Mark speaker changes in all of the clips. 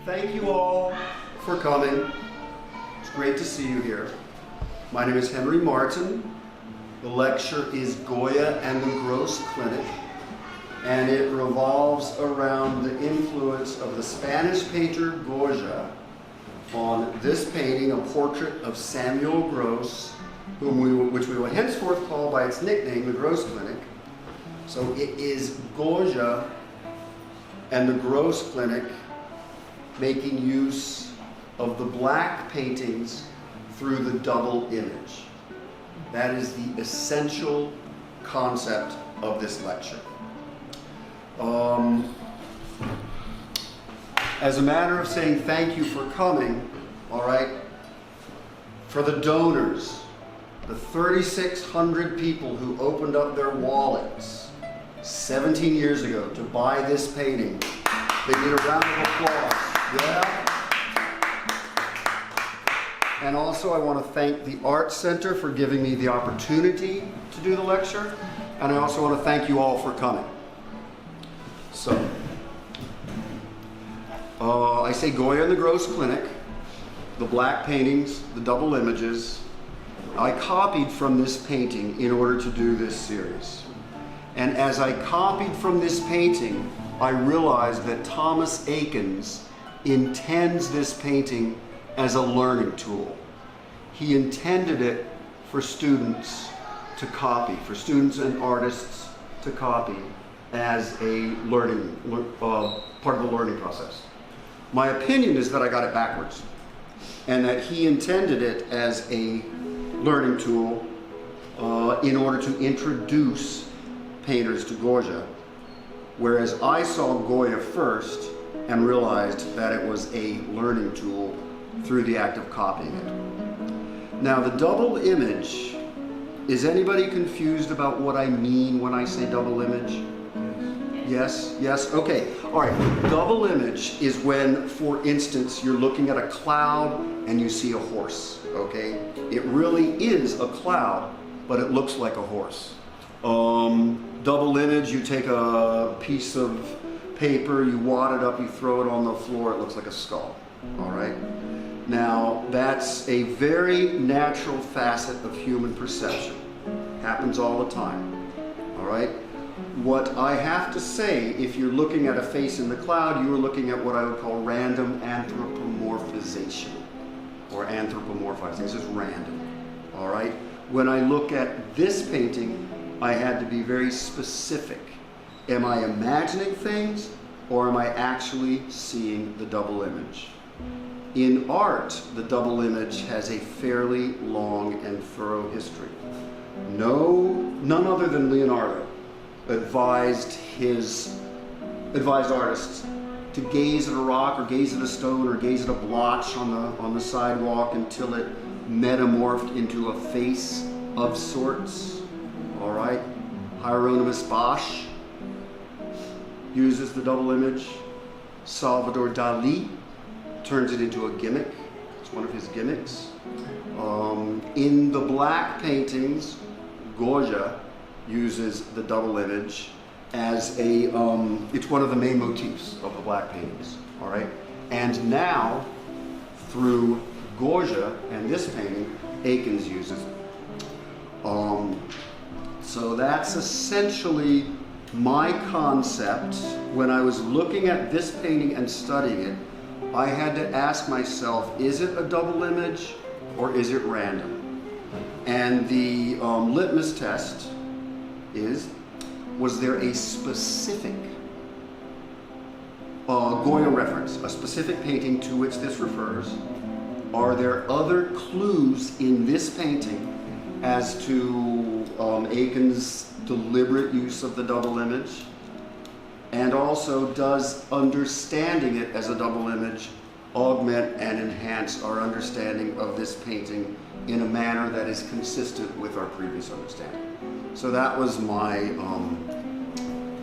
Speaker 1: Thank you all for coming. It's great to see you here. My name is Henry Martin. The lecture is Goya and the Gross Clinic, and it revolves around the influence of the Spanish painter Goya on this painting, a portrait of Samuel Gross, which we will henceforth call by its nickname, the Gross Clinic. So it is Goya and the Gross Clinic making use of the black paintings through the double image. That is the essential concept of this lecture. As a matter of saying thank you for coming, all right, for the donors, the 3,600 people who opened up their wallets 17 years ago to buy this painting, they need a round of applause. Yeah. And also I want to thank the Art Center for giving me the opportunity to do the lecture. And I also want to thank you all for coming. So, I say Goya and the Gross Clinic, the black paintings, the double images. I copied from this painting in order to do this series. And as I copied from this painting, I realized that Thomas Eakins intends this painting as a learning tool. He intended it for students to copy, for students and artists to copy as a learning, part of the learning process. My opinion is that I got it backwards, and that he intended it as a learning tool in order to introduce painters to Goya, whereas I saw Goya first and realized that it was a learning tool through the act of copying it. Now, the double image, is anybody confused about what I mean when I say double image? Yes? Yes? Okay. All right. Double image is when, for instance, you're looking at a cloud and you see a horse, okay? It really is a cloud, but it looks like a horse. Double image, you take a piece of paper, you wad it up, you throw it on the floor, it looks like a skull, all right? Now, that's a very natural facet of human perception. Happens all the time, all right? What I have to say, if you're looking at a face in the cloud, you are looking at what I would call random anthropomorphization, or anthropomorphizing. This is random, all right? When I look at this painting, I had to be very specific. Am I imagining things, or am I actually seeing the double image? In art, the double image has a fairly long and thorough history. None other than Leonardo advised artists to gaze at a rock or gaze at a stone or gaze at a blotch on the sidewalk until it metamorphed into a face of sorts. All right? Hieronymus Bosch uses the double image. Salvador Dali turns it into a gimmick. It's one of his gimmicks. In the black paintings, Goya uses the double image as it's one of the main motifs of the black paintings, all right? And now, through Goya and this painting, Eakins uses it. So that's essentially my concept. When I was looking at this painting and studying it, I had to ask myself, is it a double image or is it random? And the litmus test is, was there a specific Goya reference, a specific painting to which this refers? Are there other clues in this painting as to Eakins' deliberate use of the double image? And also, does understanding it as a double image augment and enhance our understanding of this painting in a manner that is consistent with our previous understanding? So that was my,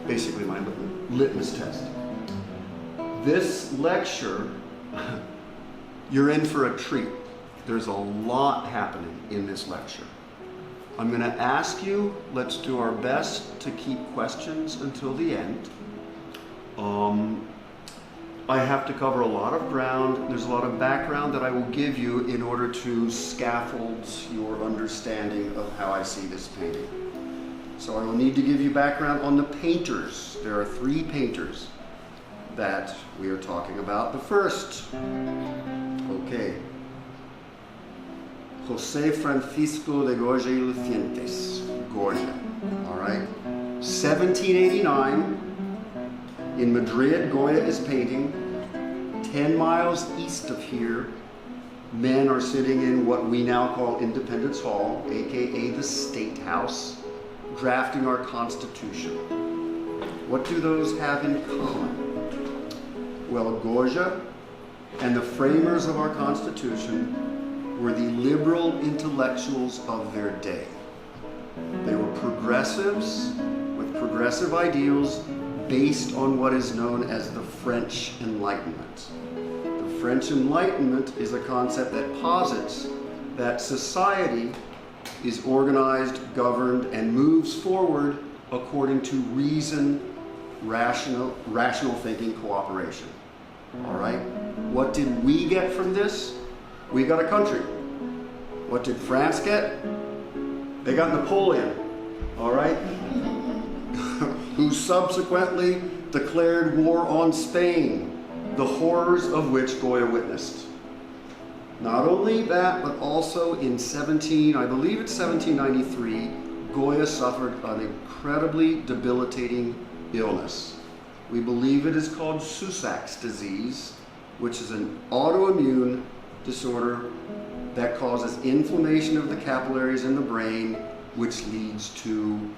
Speaker 1: basically my litmus test. This lecture, you're in for a treat. There's a lot happening in this lecture. I'm going to ask you, let's do our best to keep questions until the end. I have to cover a lot of ground. There's a lot of background that I will give you in order to scaffold your understanding of how I see this painting. So I will need to give you background on the painters. There are 3 painters that we are talking about. The first, okay, José Francisco de Goya y Lucientes, Goya, all right? 1789, in Madrid, Goya is painting. 10 miles east of here, men are sitting in what we now call Independence Hall, aka the State House, drafting our Constitution. What do those have in common? Well, Goya and the framers of our Constitution were the liberal intellectuals of their day. They were progressives with progressive ideals based on what is known as the French Enlightenment. The French Enlightenment is a concept that posits that society is organized, governed, and moves forward according to reason, rational thinking, cooperation. All right? What did we get from this? We got a country. What did France get? They got Napoleon. All right? Who subsequently declared war on Spain, the horrors of which Goya witnessed. Not only that, but also in 1793, Goya suffered an incredibly debilitating illness. We believe it is called Susak's disease, which is an autoimmune disorder that causes inflammation of the capillaries in the brain, which leads to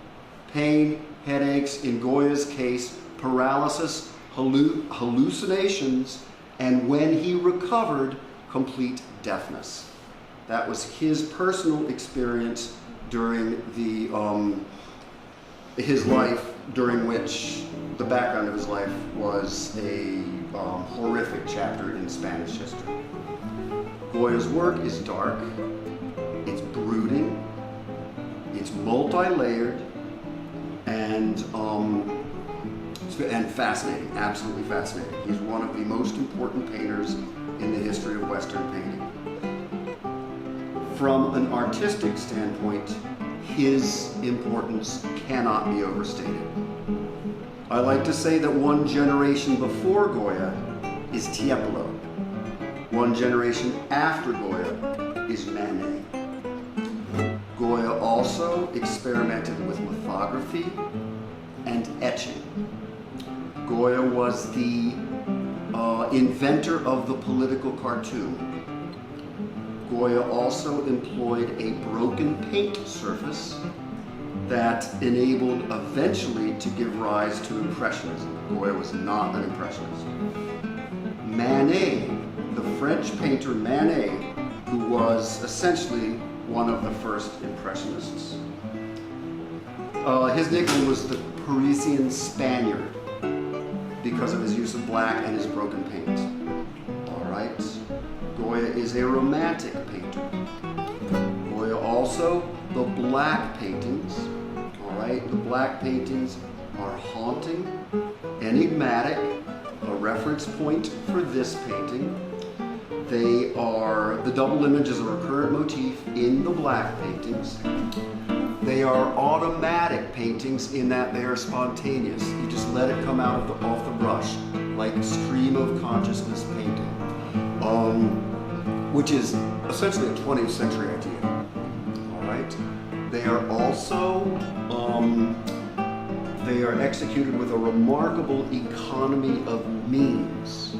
Speaker 1: pain, headaches, in Goya's case, paralysis, hallucinations, and when he recovered, complete deafness. That was his personal experience during his life, during which the background of his life was a horrific chapter in Spanish history. Goya's work is dark, it's brooding, it's multi-layered, and fascinating, absolutely fascinating. He's one of the most important painters in the history of Western painting. From an artistic standpoint, his importance cannot be overstated. I like to say that one generation before Goya is Tiepolo. One generation after Goya is Manet. Goya also experimented with lithography and etching. Goya was the inventor of the political cartoon. Goya also employed a broken paint surface that enabled eventually to give rise to Impressionism. Goya was not an Impressionist. Manet, the French painter Manet, who was essentially one of the first Impressionists. His nickname was the Parisian Spaniard because of his use of black and his broken paint. All right. Goya is a romantic painter. Goya also, the black paintings, all right, the black paintings are haunting, enigmatic, a reference point for this painting. They are, the double image is a recurrent motif in the black paintings. They are automatic paintings in that they are spontaneous. You just let it come out of off the brush, like a stream of consciousness painting, which is essentially a 20th century idea. All right. They are also they are executed with a remarkable economy of means,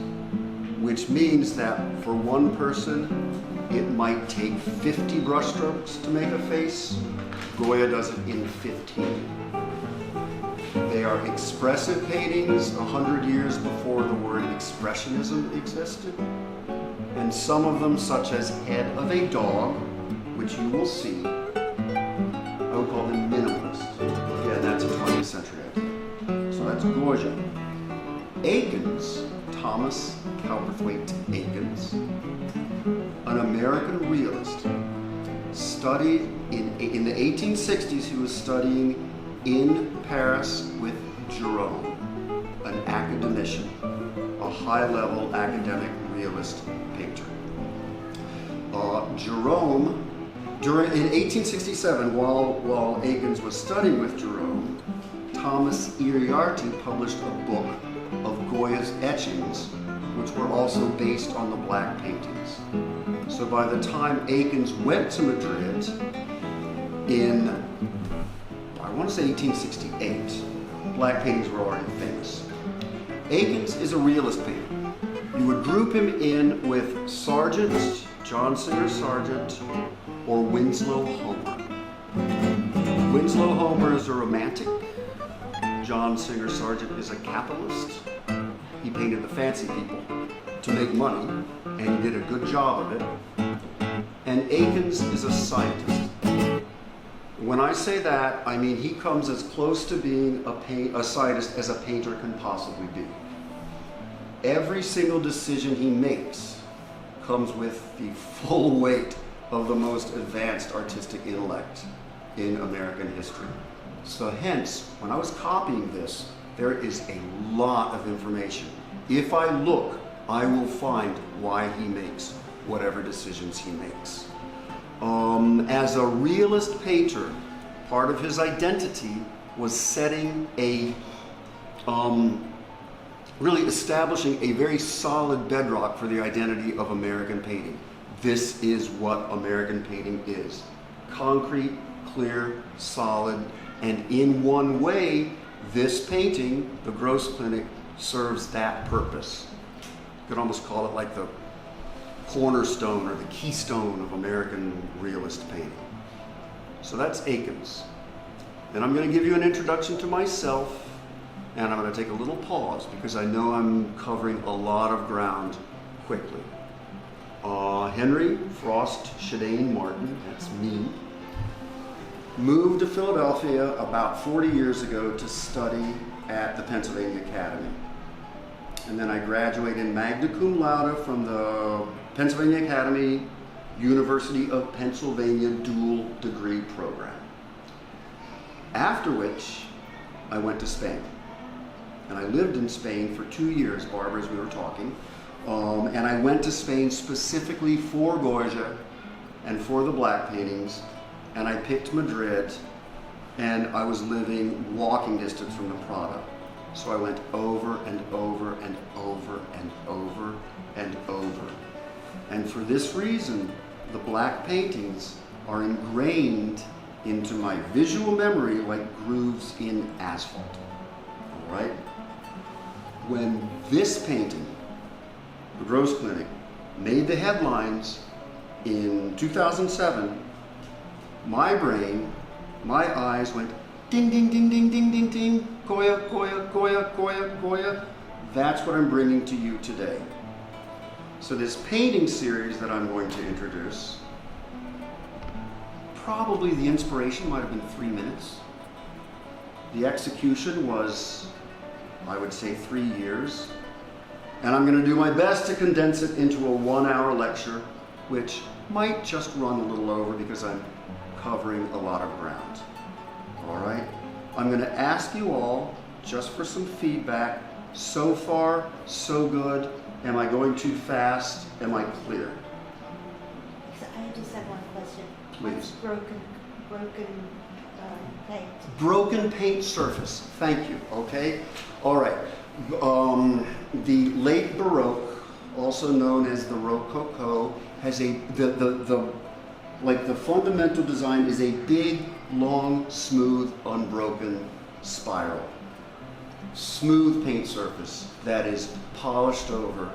Speaker 1: which means that for one person, it might take 50 brushstrokes to make a face. Goya does it in 15. They are expressive paintings 100 years before the word expressionism existed. And some of them, such as Head of a Dog, which you will see, I would call them minimalist. Yeah, that's a 20th century idea. So that's Goya. Akins, Thomas Cowperthwaite Akins, an American realist, studied in the 1860s. He was studying in Paris with Jerome. an academician, a high-level academic realist painter. Jerome, in 1867, while Akins was studying with Jerome, Thomas Iriarte published a book of Goya's etchings, which were also based on the black paintings. So by the time Akins went to Madrid in, I want to say 1868, black paintings were already famous. Akins is a realist painter. You would group him in with Sargent, John Singer Sargent, or Winslow Homer. Winslow Homer is a romantic. John Singer Sargent is a capitalist. He painted the fancy people to make money, and he did a good job of it. And Akins is a scientist. When I say that, I mean he comes as close to being a scientist as a painter can possibly be. Every single decision he makes comes with the full weight of the most advanced artistic intellect in American history. So hence, when I was copying this, there is a lot of information. If I look, I will find why he makes whatever decisions he makes. As a realist painter, part of his identity was setting really establishing a very solid bedrock for the identity of American painting. This is what American painting is. Concrete, clear, solid, and in one way, this painting, the Gross Clinic, serves that purpose. You could almost call it like the cornerstone or the keystone of American realist painting. So that's Akins. Then I'm going to give you an introduction to myself, and I'm going to take a little pause because I know I'm covering a lot of ground quickly. Henry Frost Shadane Martin, that's me, moved to Philadelphia about 40 years ago to study at the Pennsylvania Academy. And then I graduated magna cum laude from the Pennsylvania Academy University of Pennsylvania dual degree program. After which, I went to Spain. And I lived in Spain for 2 years, Barbara, as we were talking. And I went to Spain specifically for Goya and for the black paintings. And I picked Madrid, and I was living walking distance from the Prado. So I went over and over and over and over and over. And for this reason, the black paintings are ingrained into my visual memory like grooves in asphalt. All right? When this painting, the Gross Clinic, made the headlines in 2007, my brain, my eyes went ding, ding, ding, ding, ding, ding, ding, Goya, Goya, Goya, Goya, Goya. That's what I'm bringing to you today. So this painting series that I'm going to introduce, probably the inspiration might have been 3 minutes. The execution was, I would say, 3 years. And I'm going to do my best to condense it into a 1-hour lecture, which might just run a little over because I'm covering a lot of ground. All right? I'm going to ask you all, just for some feedback, so far, so good. Am I going too fast? Am I clear?
Speaker 2: I just have one question.
Speaker 1: Please.
Speaker 2: What's broken paint?
Speaker 1: Broken paint surface. Thank you. Okay? All right. The late Baroque, also known as the Rococo, has the fundamental design is a big, long, smooth, unbroken spiral. Smooth paint surface that is polished over,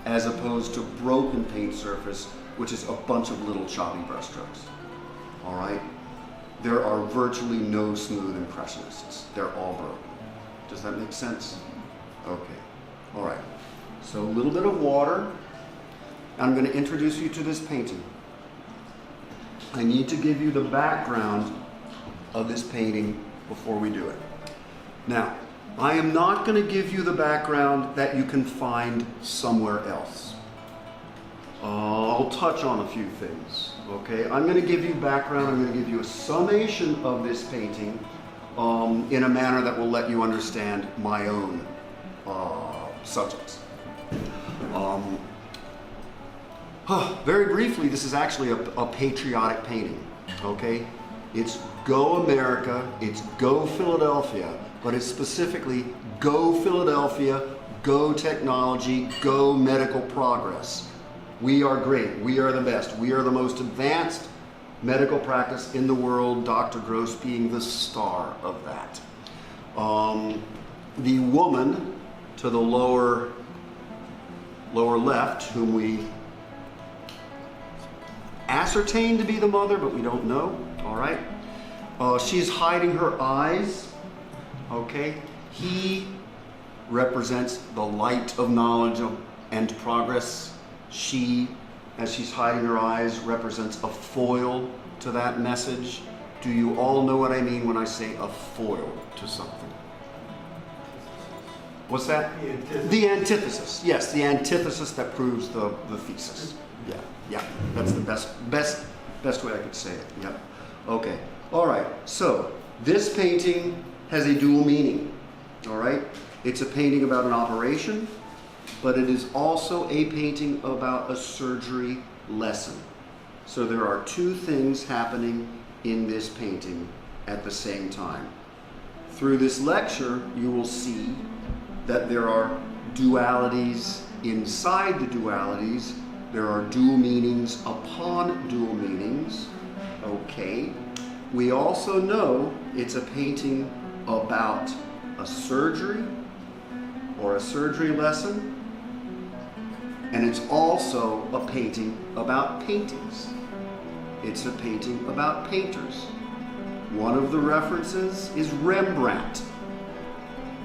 Speaker 1: as opposed to broken paint surface, which is a bunch of little choppy brushstrokes. All right? There are virtually no smooth impressionists. They're all broken. Does that make sense? Okay. All right. So a little bit of water. I'm going to introduce you to this painting. I need to give you the background of this painting before we do it. Now, I am not going to give you the background that you can find somewhere else. I'll touch on a few things, okay? I'm going to give you background, I'm going to give you a summation of this painting in a manner that will let you understand my own subjects. Very briefly, this is actually a patriotic painting, okay? It's Go America, it's Go Philadelphia, but it's specifically Go Philadelphia, Go Technology, Go Medical Progress. We are great, we are the best, we are the most advanced medical practice in the world, Dr. Gross being the star of that. The woman to the lower left, whom we ascertain to be the mother, but we don't know, all right? She's hiding her eyes, okay? He represents the light of knowledge and progress. She, as she's hiding her eyes, represents a foil to that message. Do you all know what I mean when I say a foil to something? What's that?
Speaker 3: The antithesis.
Speaker 1: The antithesis. Yes, the antithesis that proves the thesis. Yeah, that's the best way I could say it. Yeah. Okay. All right. So this painting has a dual meaning. All right. It's a painting about an operation, but it is also a painting about a surgery lesson. So there are two things happening in this painting at the same time. Through this lecture, you will see that there are dualities inside the dualities. There are dual meanings upon dual meanings. Okay. We also know it's a painting about a surgery or a surgery lesson. And it's also a painting about paintings. It's a painting about painters. One of the references is Rembrandt,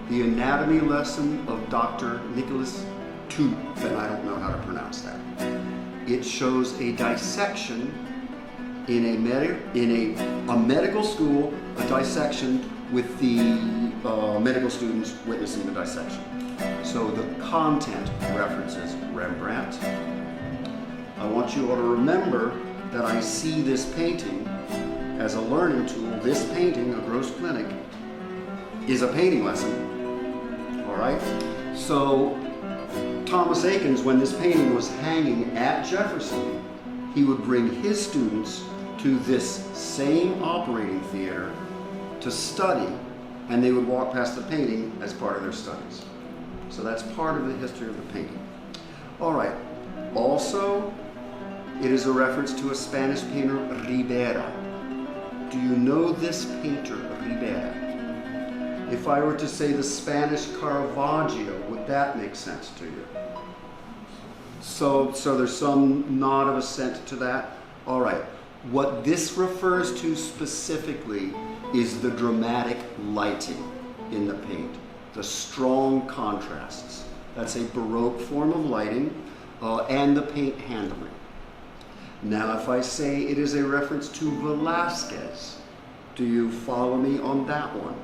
Speaker 1: the anatomy lesson of Dr. Nicholas Toot, and I don't know how to pronounce that. It shows a dissection in a medical school, a dissection with the medical students witnessing the dissection. So the content references Rembrandt. I want you all to remember that I see this painting as a learning tool. This painting, A Gross Clinic, is a painting lesson. All right? So Thomas Eakins, when this painting was hanging at Jefferson, he would bring his students to this same operating theater to study, and they would walk past the painting as part of their studies. So that's part of the history of the painting. All right. Also, it is a reference to a Spanish painter, Ribera. Do you know this painter, Ribera? If I were to say the Spanish Caravaggio, would that make sense to you? So there's some nod of assent to that. All right. What this refers to specifically is the dramatic lighting in the paint, the strong contrasts. That's a Baroque form of lighting, and the paint handling. Now, if I say it is a reference to Velázquez, do you follow me on that one?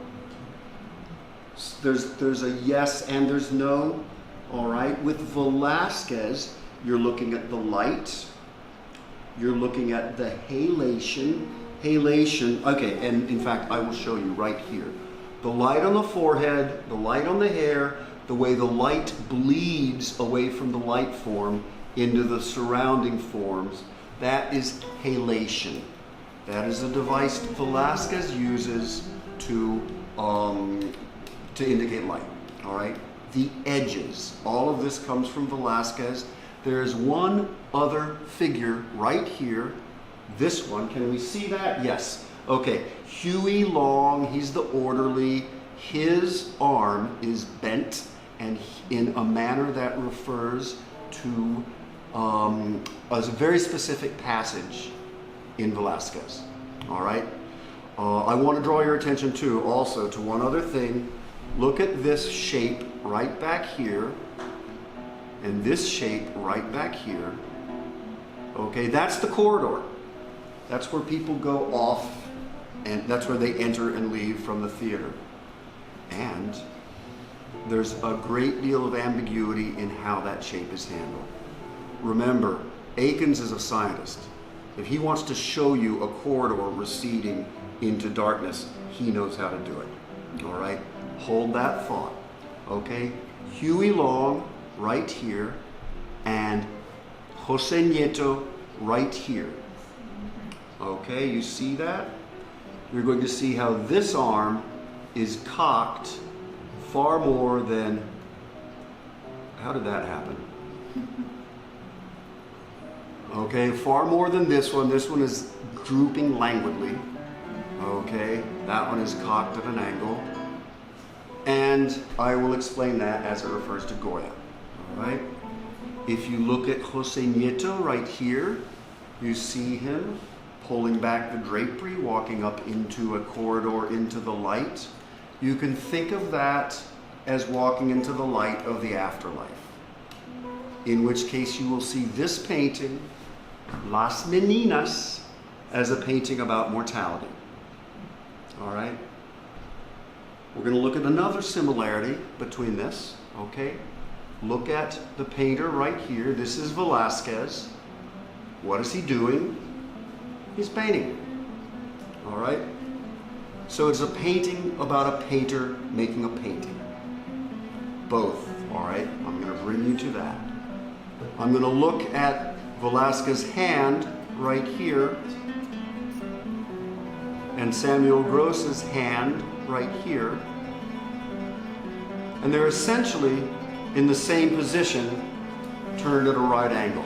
Speaker 1: There's a yes and there's no. All right. With Velázquez, you're looking at the light. You're looking at the halation. Halation. Okay, and in fact, I will show you right here. The light on the forehead, the light on the hair, the way the light bleeds away from the light form into the surrounding forms, that is halation. That is a device Velázquez uses to indicate light. All right. The edges. All of this comes from Velázquez. There is one other figure right here. This one. Can we see that? Yes. Okay. Huey Long. He's the orderly. His arm is bent, and in a manner that refers to a very specific passage in Velázquez. All right. I want to draw your attention too, also, to one other thing. Look at this shape right back here, and this shape right back here. Okay, that's the corridor. That's where people go off, and that's where they enter and leave from the theater. And there's a great deal of ambiguity in how that shape is handled. Remember, Eakins is a scientist. If he wants to show you a corridor receding into darkness, he knows how to do it. All right? Hold that thought. Okay? Huey Long right here, and Jose Nieto right here. Okay, you see that? You're going to see how this arm is cocked far more than... How did that happen? Okay, far more than this one. This one is drooping languidly. Okay, that one is cocked at an angle. And I will explain that as it refers to Goya. All right? If you look at Jose Nieto right here, you see him pulling back the drapery, walking up into a corridor into the light. You can think of that as walking into the light of the afterlife. In which case you will see this painting, Las Meninas, as a painting about mortality. All right? We're going to look at another similarity between this, okay? Look at the painter right here. This is Velázquez. What is he doing? He's painting. All right? So it's a painting about a painter making a painting. Both, all right? I'm going to bring you to that. I'm going to look at Velázquez's hand right here and Samuel Gross's hand right here. And they're essentially in the same position, turned at a right angle.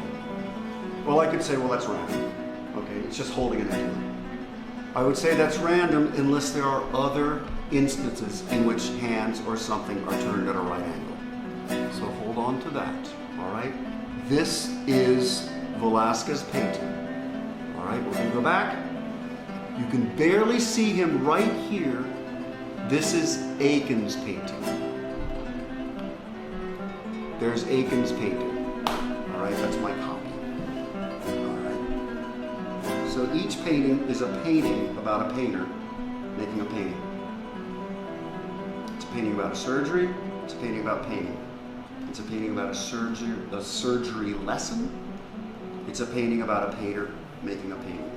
Speaker 1: Well, I could say, well, that's random. Okay, it's just holding an angle. I would say that's random unless there are other instances in which hands or something are turned at a right angle. So hold on to that, all right? This is Velázquez's painting. All right, we're going to go back. You can barely see him right here. This is Aiken's painting. There's Aiken's painting. All right, that's my copy. All right. So each painting is a painting about a painter making a painting. It's a painting about a surgery. It's a painting about painting. It's a painting about a surgery lesson. It's a painting about a painter making a painting.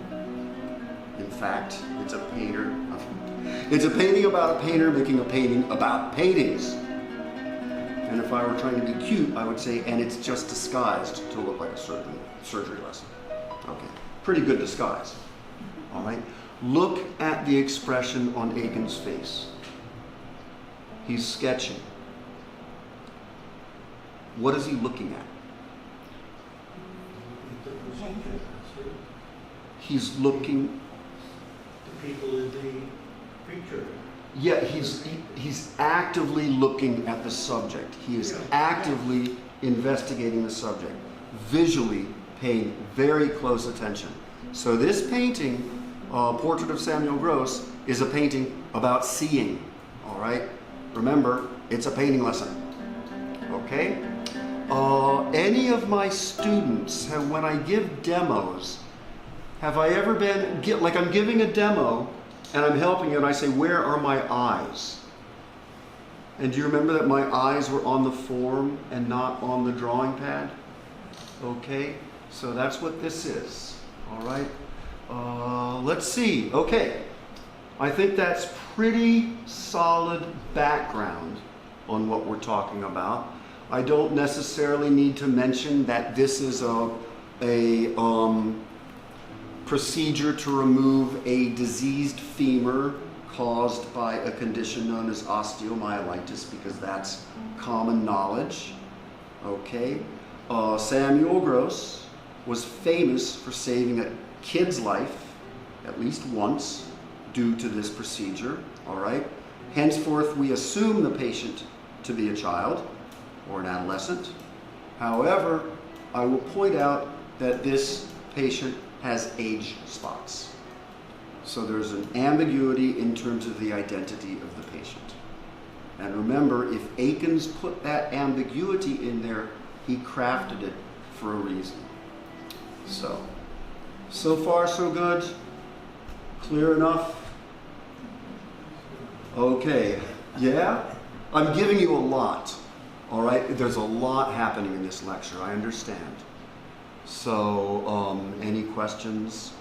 Speaker 1: In fact, it's a painting about a painter making a painting about paintings. And if I were trying to be cute, I would say, and it's just disguised to look like a surgery lesson. Okay, pretty good disguise. All right, look at the expression on Aiken's face. He's sketching. What is he looking at? He's looking.
Speaker 3: The people in the picture.
Speaker 1: Yeah, he's actively looking at the subject. He is actively investigating the subject, visually paying very close attention. So this painting, Portrait of Samuel Gross, is a painting about seeing. All right? Remember, it's a painting lesson. Okay? Any of my students, when I give demos, have I ever been, like I'm giving a demo and I'm helping you and I say, where are my eyes? And do you remember that my eyes were on the form and not on the drawing pad? Okay, so that's what this is. All right, let's see. Okay, I think that's pretty solid background on what we're talking about. I don't necessarily need to mention that this is a procedure to remove a diseased femur caused by a condition known as osteomyelitis, because that's common knowledge. Okay, Samuel Gross was famous for saving a kid's life at least once due to this procedure. All right, henceforth we assume the patient to be a child or an adolescent. However, I will point out that this patient has age spots. So there's an ambiguity in terms of the identity of the patient. And remember, if Aikens put that ambiguity in there, he crafted it for a reason. So far so good? Clear enough? Okay, yeah? I'm giving you a lot, all right? There's a lot happening in this lecture, I understand. So, any questions?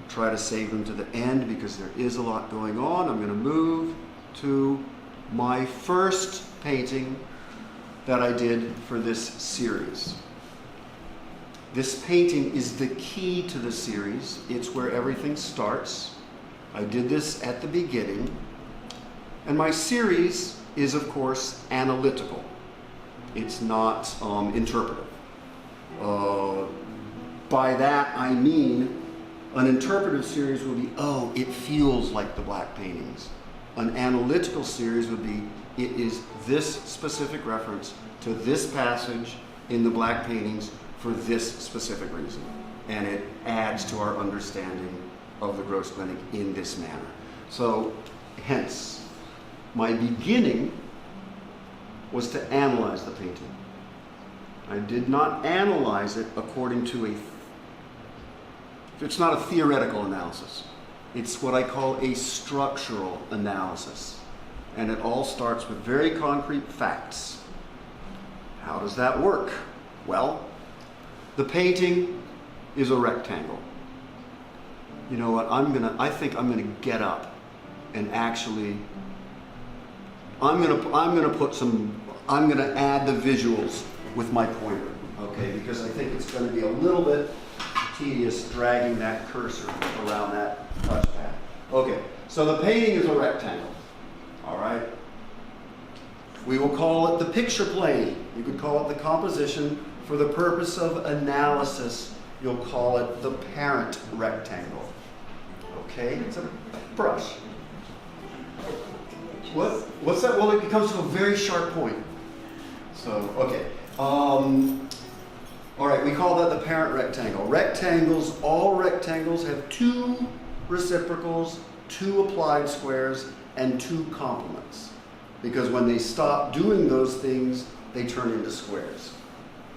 Speaker 1: Try to save them to the end because there is a lot going on. I'm going to move to my first painting, that I did for this series. This painting is the key to the series. It's where everything starts. I did this at the beginning. And my series is, of course, analytical. It's not interpretive. By that I mean an interpretive series would be, oh, it feels like the black paintings. An analytical series would be, it is this specific reference to this passage in the black paintings for this specific reason. And it adds to our understanding of the gross clinic in this manner. So, hence, my beginning was to analyze the painting. I did not analyze it according to it's not a theoretical analysis. It's what I call a structural analysis. And it all starts with very concrete facts. How does that work? Well, the painting is a rectangle. You know what? I think I'm gonna get up and actually I'm gonna add the visuals with my pointer, okay? Because I think it's gonna be a little bit tedious dragging that cursor around that touchpad. Okay, so the painting is a rectangle, all right? We will call it the picture plane. You could call it the composition. For the purpose of analysis, you'll call it the parent rectangle. Okay, it's a brush. What's that? Well, it comes to a very sharp point. So, okay. All right, we call that the parent rectangle. Rectangles, all rectangles have two reciprocals, two applied squares, and two complements. Because when they stop doing those things, they turn into squares.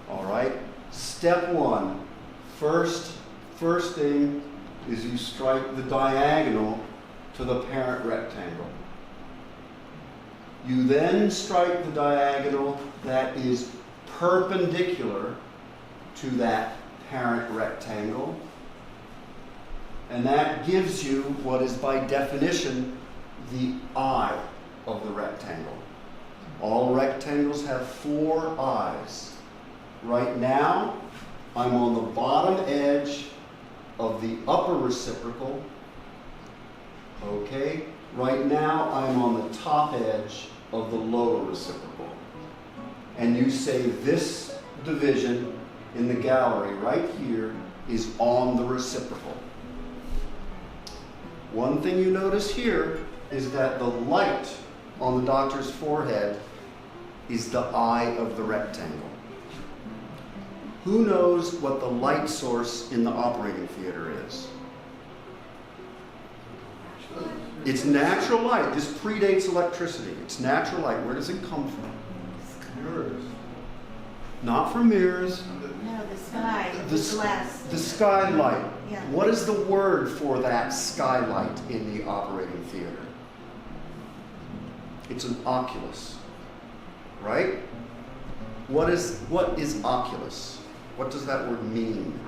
Speaker 1: All right? Step one, first thing is you strike the diagonal to the parent rectangle. You then strike the diagonal that is perpendicular to that parent rectangle. And that gives you what is by definition the eye of the rectangle. All rectangles have 4 eyes. Right now, I'm on the bottom edge of the upper reciprocal. Okay? Right now, I'm on the top edge of the lower reciprocal. And you say this division in the gallery right here is on the reciprocal. One thing you notice here is that the light on the doctor's forehead is the eye of the rectangle. Who knows what the light source in the operating theater is? It's natural light. This predates electricity. It's natural light. Where does it come from?
Speaker 3: Mirrors.
Speaker 1: Not from mirrors.
Speaker 2: No, the sky, the glass.
Speaker 1: The skylight.
Speaker 2: Yeah.
Speaker 1: What is the word for that skylight in the operating theater? It's an oculus, right? What is oculus? What does that word mean?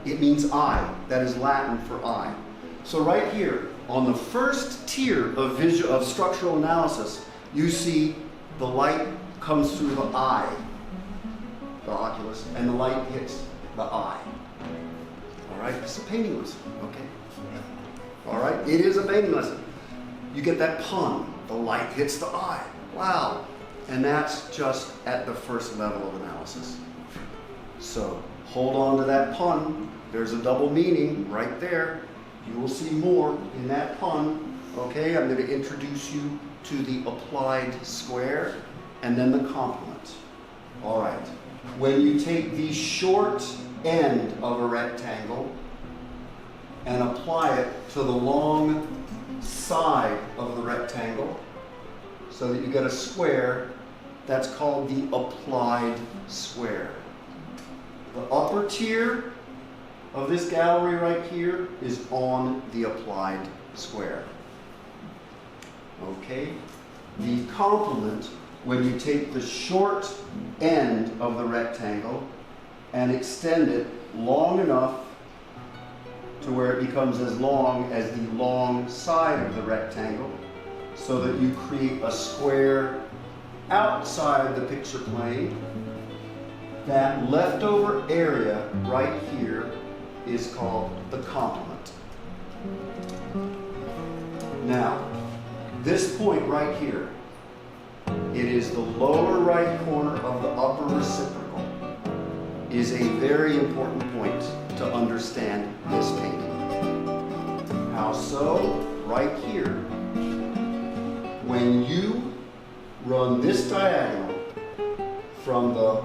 Speaker 1: It means eye. That is Latin for eye. So right here, on the first tier of structural analysis, you see the light comes through the eye, the oculus, and the light hits the eye. All right, it's a painting lesson, okay? All right, it is a painting lesson. You get that pun, the light hits the eye. Wow. And that's just at the first level of analysis. So hold on to that pun. There's a double meaning right there. You will see more in that pun. Okay, I'm going to introduce you to the applied square and then the complement. All right. When you take the short end of a rectangle and apply it to the long side of the rectangle so that you get a square, that's called the applied square. The upper tier of this gallery right here is on the applied square. Okay? The complement, when you take the short end of the rectangle and extend it long enough to where it becomes as long as the long side of the rectangle so that you create a square outside the picture plane, that leftover area right here is called the complement. Now, this point right here, it is the lower right corner of the upper reciprocal, is a very important point to understand this painting. How so? Right here. When you run this diagonal from the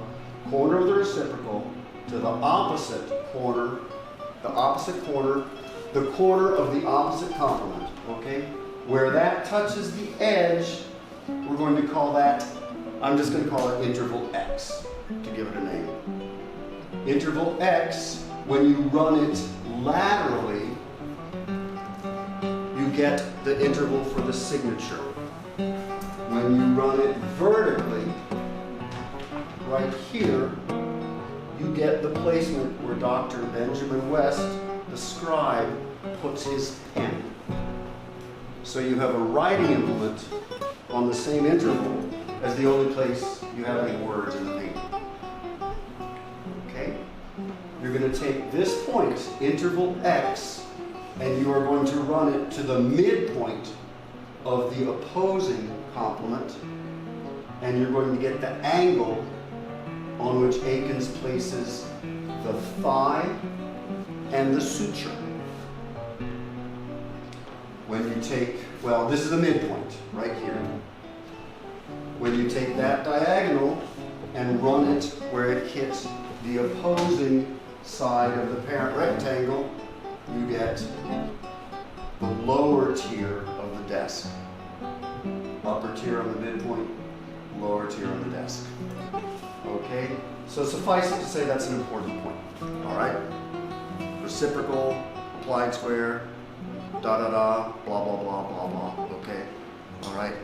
Speaker 1: corner of the reciprocal to the opposite corner, the corner of the opposite complement, okay? Where that touches the edge, we're going to call that, I'm just going to call it interval X to give it a name. Interval X, when you run it laterally, you get the interval for the signature. When you run it vertically, right here, you get the placement where Dr. Benjamin West, the scribe, puts his pen. So you have a writing implement on the same interval as the only place you have any words in the painting. Okay? You're going to take this point, interval X, and you are going to run it to the midpoint of the opposing complement, and you're going to get the angle on which Akins places the thigh and the suture. When you take, well, this is the midpoint right here. When you take that diagonal and run it where it hits the opposing side of the parent rectangle, you get the lower tier of the desk. Upper tier on the midpoint, lower tier on the desk. Okay? So suffice it to say that's an important point. All right? Reciprocal, applied square, da da da, blah blah blah blah blah. Okay? All right?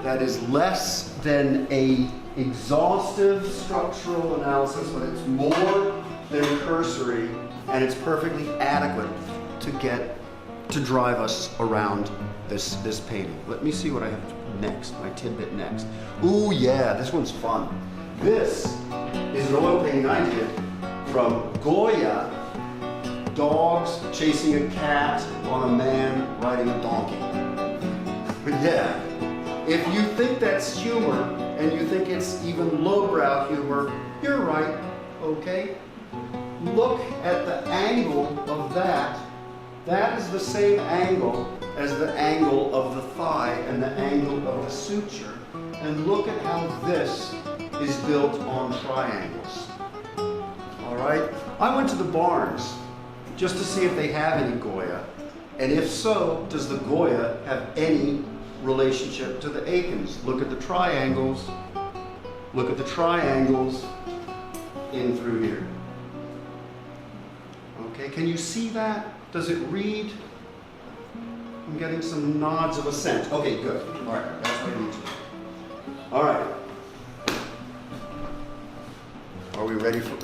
Speaker 1: That is less than a exhaustive structural analysis, but it's more than cursory, and it's perfectly adequate to drive us around this painting. Let me see what I have next, my tidbit next. Ooh yeah, this one's fun. This is an oil painting I did from Goya, dogs chasing a cat on a man riding a donkey. But yeah, if you think that's humor and you think it's even lowbrow humor, you're right, okay? Look at the angle of that. That is the same angle as the angle of the thigh and the angle of the suture. And look at how this is built on triangles. All right? I went to the barns just to see if they have any Goya. And if so, does the Goya have any relationship to the Akins? Look at the triangles. Look at the triangles in through here. Okay, can you see that? Does it read? I'm getting some nods of assent. Okay, good. All right, that's what I need to know. All right. Are we ready for,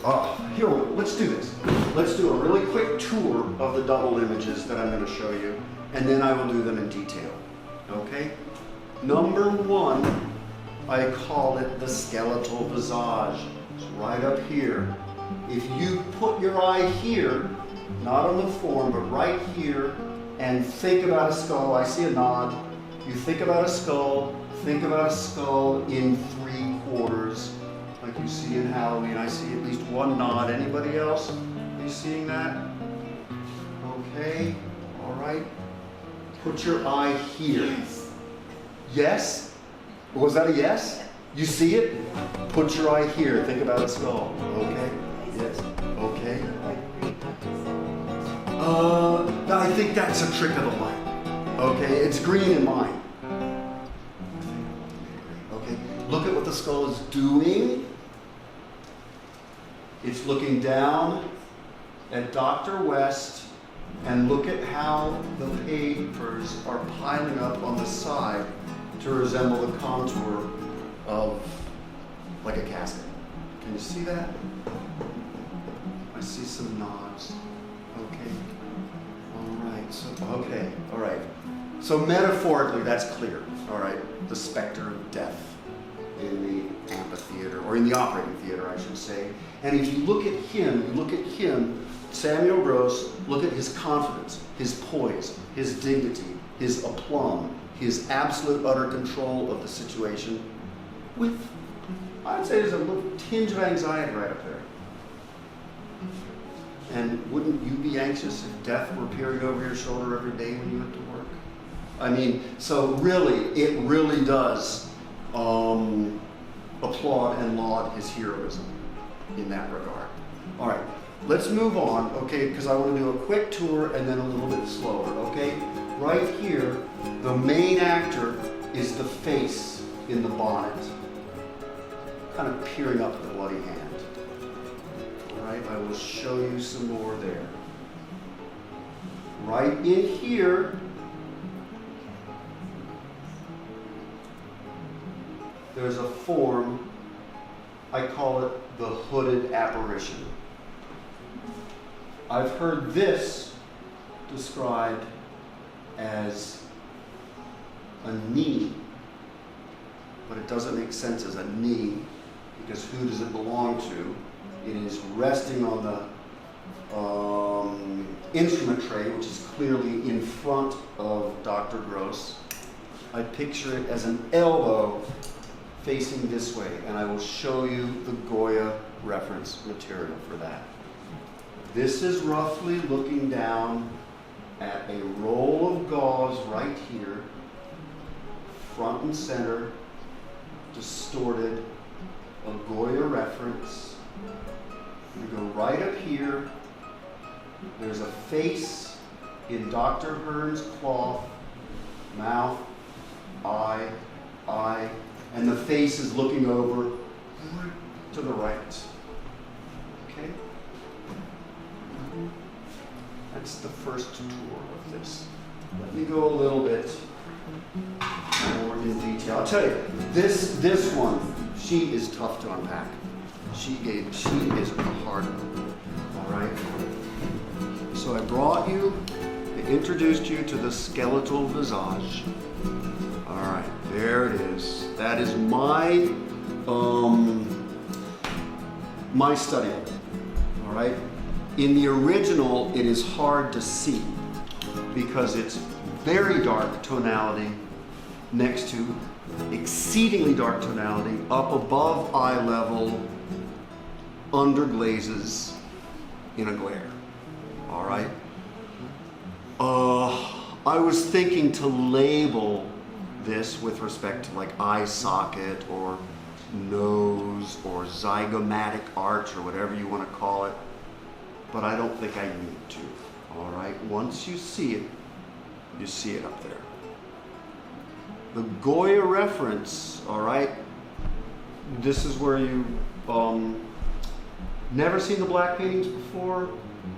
Speaker 1: here, let's do this. Let's do a really quick tour of the double images that I'm going to show you, and then I will do them in detail. Okay? Number one, I call it the skeletal visage. It's right up here. If you put your eye here, not on the form, but right here, and think about a skull, I see a nod. You think about a skull in 3/4, like you see in Halloween. I see at least one nod. Anybody else? Are you seeing that? Okay, all right. Put your eye here.
Speaker 2: Yes.
Speaker 1: Yes? Was that a yes? You see it? Put your eye here. Think about a skull. Okay? Yes. Okay. I think that's a trick of the light. Okay, it's green in mine. Okay, look at what the skull is doing. It's looking down at Dr. West, and look at how the papers are piling up on the side to resemble the contour of like a casket. Can you see that? I see some nods. Okay. All right. So metaphorically, that's clear. All right. The specter of death in or in the operating theater, I should say. And if you look at him, Samuel Gross, look at his confidence, his poise, his dignity, his aplomb, his absolute utter control of the situation with, I'd say there's a little tinge of anxiety right up there. And wouldn't you be anxious if death were peering over your shoulder every day when you went to work? I mean, so really, it really does applaud and laud his heroism in that regard. All right, let's move on, okay, because I want to do a quick tour and then a little bit slower, okay? Right here, the main actor is the face in the bonnet, kind of peering up at the bloody hand. All right, I will show you some more there. Right in here, there's a form, I call it the hooded apparition. I've heard this described as a knee, but it doesn't make sense as a knee because who does it belong to? It is resting on the instrument tray, which is clearly in front of Dr. Gross. I picture it as an elbow facing this way, and I will show you the Goya reference material for that. This is roughly looking down at a roll of gauze right here, front and center, distorted, a Goya reference. We go right up here. There's a face in Dr. Hearn's cloth, mouth, eye, and the face is looking over to the right. Okay? That's the first tour of this. Let me go a little bit more in detail. I'll tell you, this one, she is tough to unpack. She is a hard one. All right? So I introduced you to the skeletal visage. All right, there it is. That is my study of it. All right? In the original, it is hard to see because it's very dark tonality next to exceedingly dark tonality up above eye level, under glazes in a glare. All right? I was thinking to label this with respect to like eye socket or nose or zygomatic arch or whatever you want to call it. But I don't think I need to, all right? Once you see it up there. The Goya reference, all right? This is where you, never seen the black paintings before?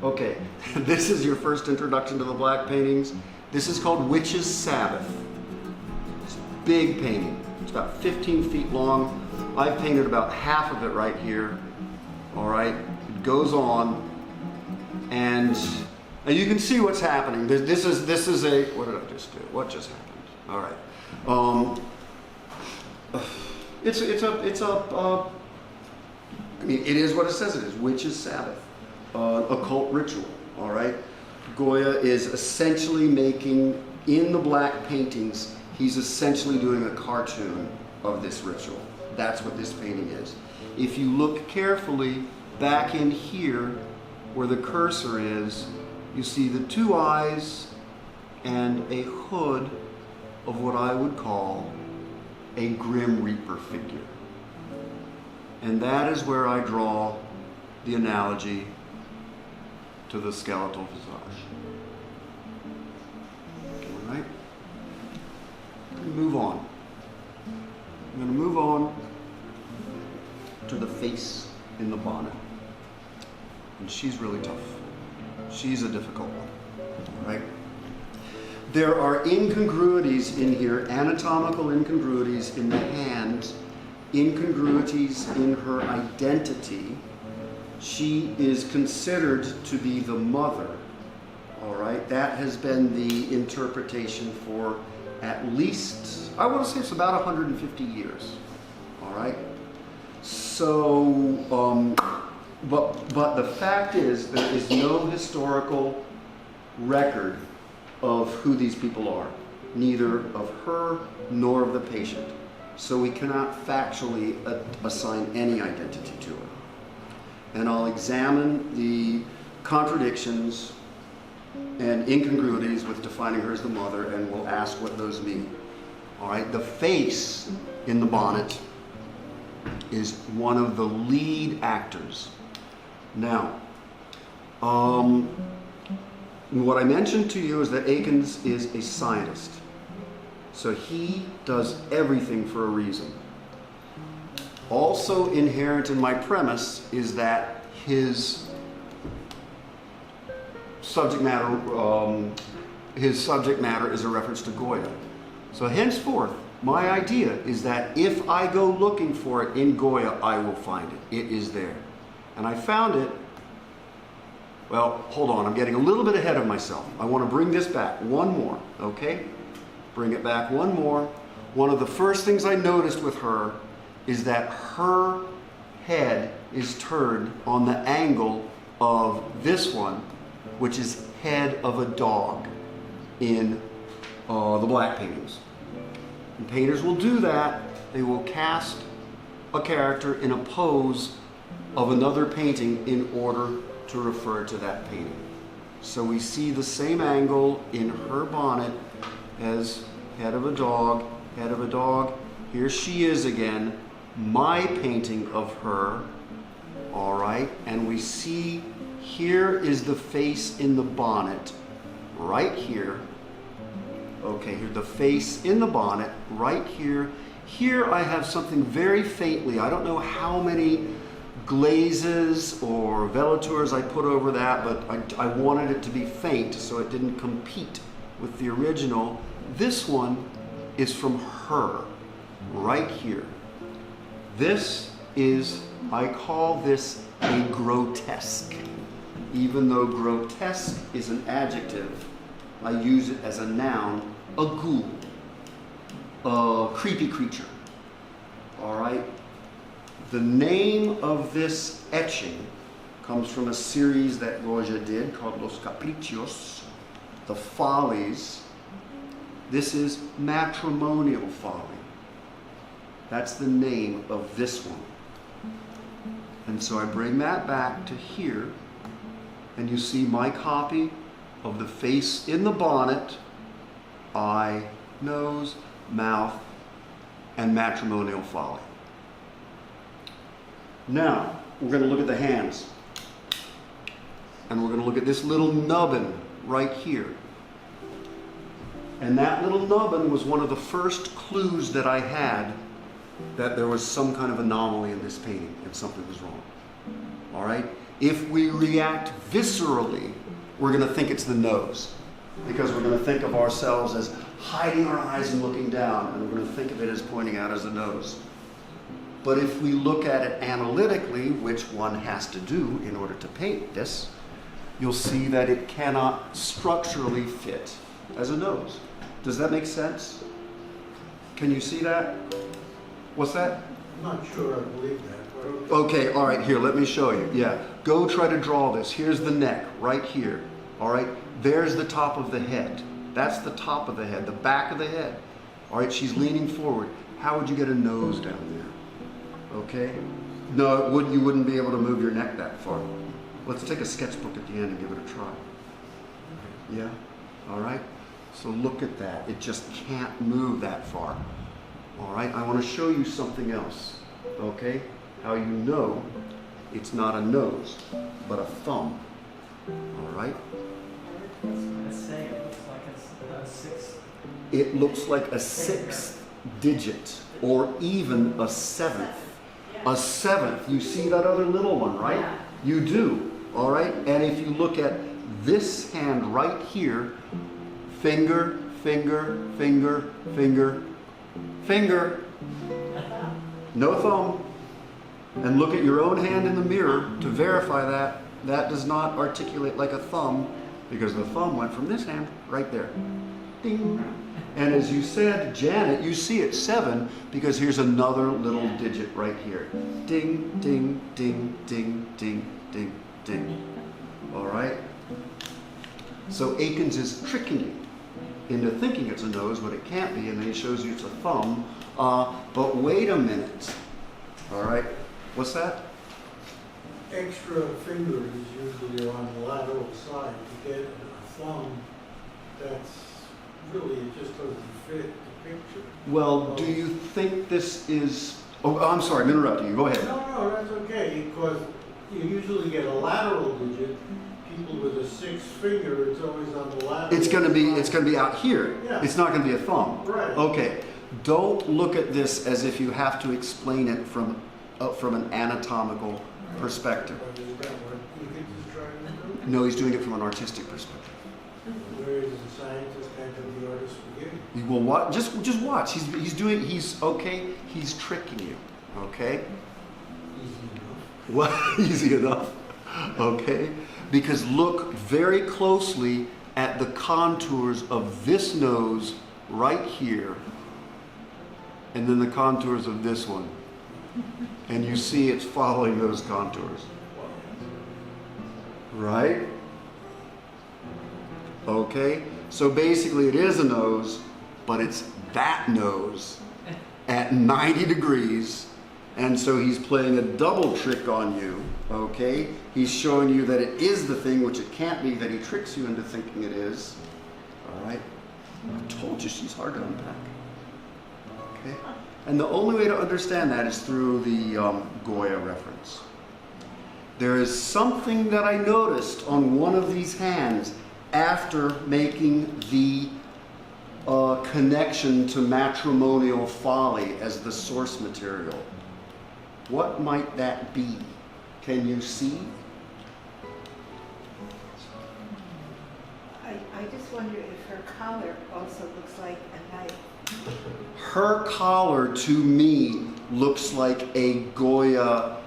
Speaker 1: Okay, this is your first introduction to the black paintings. This is called Witch's Sabbath. It's a big painting. It's about 15 feet long. I've painted about half of it right here, all right? It goes on. And you can see what's happening. This is a, what did I just do? What just happened? All right. I mean, it is what it says it is. Witch's Sabbath, occult ritual. All right. Goya is essentially making, in the black paintings, he's essentially doing a cartoon of this ritual. That's what this painting is. If you look carefully back in here, where the cursor is, you see the two eyes and a hood of what I would call a Grim Reaper figure. And that is where I draw the analogy to the skeletal visage. All right? I'm going to move on. I'm going to move on to the face in the bonnet. And she's really tough. She's a difficult one, right? There are incongruities in here, anatomical incongruities in the hand, incongruities in her identity. She is considered to be the mother, all right? That has been the interpretation for at least, I want to say it's about 150 years, all right? But the fact is, there is no historical record of who these people are, neither of her nor of the patient. So we cannot factually assign any identity to her. And I'll examine the contradictions and incongruities with defining her as the mother, and we'll ask what those mean. All right, the face in the bonnet is one of the lead actors. Now, what I mentioned to you is that Akins is a scientist. So he does everything for a reason. Also inherent in my premise is that his subject matter is a reference to Goya. So henceforth, my idea is that if I go looking for it in Goya, I will find it. It is there. And I found it. Well, hold on, I'm getting a little bit ahead of myself. I want to bring this back one more, okay? Bring it back one more. One of the first things I noticed with her is that her head is turned on the angle of this one, which is head of a dog in the black paintings. And painters will do that. They will cast a character in a pose of another painting in order to refer to that painting. So we see the same angle in her bonnet as head of a dog, head of a dog. Here she is again, my painting of her, all right? And we see here is the face in the bonnet, right here. Okay, here the face in the bonnet, right here. Here I have something very faintly, I don't know how many glazes or veloutures I put over that, but I wanted it to be faint so it didn't compete with the original. This one is from her, right here. This is, I call this a grotesque. Even though grotesque is an adjective, I use it as a noun, a ghoul, a creepy creature, all right? The name of this etching comes from a series that Goya did called Los Capriccios, the Follies. This is matrimonial folly. That's the name of this one. And so I bring that back to here, and you see my copy of the face in the bonnet, eye, nose, mouth, and matrimonial folly. Now, we're going to look at the hands. And we're going to look at this little nubbin right here. And that little nubbin was one of the first clues that I had that there was some kind of anomaly in this painting and something was wrong. All right? If we react viscerally, we're going to think it's the nose, because we're going to think of ourselves as hiding our eyes and looking down, and we're going to think of it as pointing out as the nose. But if we look at it analytically, which one has to do in order to paint this, you'll see that it cannot structurally fit as a nose. Does that make sense? Can you see that? What's that?
Speaker 3: I'm not sure I believe that. But
Speaker 1: Okay, all right, here, let me show you. Yeah, go try to draw this. Here's the neck, right here. All right, there's the top of the head. That's the top of the head, the back of the head. All right, she's leaning forward. How would you get a nose down there? Okay? No, you wouldn't be able to move your neck that far. Let's take a sketchbook at the end and give it a try. Yeah? All right? So look at that. It just can't move that far. All right? I want to show you something else. Okay? How you know it's not a nose, but a thumb. All right?
Speaker 4: Let's say it looks like a sixth.
Speaker 1: It looks like a sixth digit, or even a seventh. A seventh. You see that other little one, right?
Speaker 2: Yeah.
Speaker 1: You do. All right? And if you look at this hand right here, finger, finger, finger, finger, finger, no thumb. And look at your own hand in the mirror to verify that. That does not articulate like a thumb, because the thumb went from this hand right there. Ding. And as you said, Janet, you see it's 7 because here's another little digit right here. Ding, ding, ding, ding, ding, ding, ding. All right? So Akins is tricking you into thinking it's a nose, but it can't be, and then he shows you it's a thumb. But wait a minute. All right? What's that?
Speaker 3: Extra fingers usually are on the lateral side to get a thumb that's really, it just doesn't fit the picture.
Speaker 1: Well, do you think this is... Oh, I'm sorry, I'm interrupting you. Go ahead.
Speaker 3: No, that's okay, because you usually get a lateral digit. People with a 6th finger, it's always on the lateral.
Speaker 1: It's going to be out here.
Speaker 3: Yeah.
Speaker 1: It's not going to be a thumb.
Speaker 3: Right.
Speaker 1: Okay. Don't look at this as if you have to explain it from an anatomical perspective.
Speaker 3: But is that what Akins is trying to do?
Speaker 1: No, he's doing it from an artistic perspective.
Speaker 3: Where is the scientist and the artist begin?
Speaker 1: You will watch. Just watch. He's okay. He's tricking you. Okay.
Speaker 3: Easy enough.
Speaker 1: What? Easy enough. Okay. Because look very closely at the contours of this nose right here, and then the contours of this one. And you see it's following those contours. Right? Okay? So basically it is a nose, but it's that nose at 90 degrees. And so he's playing a double trick on you, okay? He's showing you that it is the thing, which it can't be, that he tricks you into thinking it is. All right? I told you she's hard to unpack. Okay? And the only way to understand that is through the Goya reference. There is something that I noticed on one of these hands after making the connection to matrimonial folly as the source material. What might that be? Can you see?
Speaker 2: I just wonder if her collar also looks like a knife.
Speaker 1: Her collar, to me, looks like a Goya,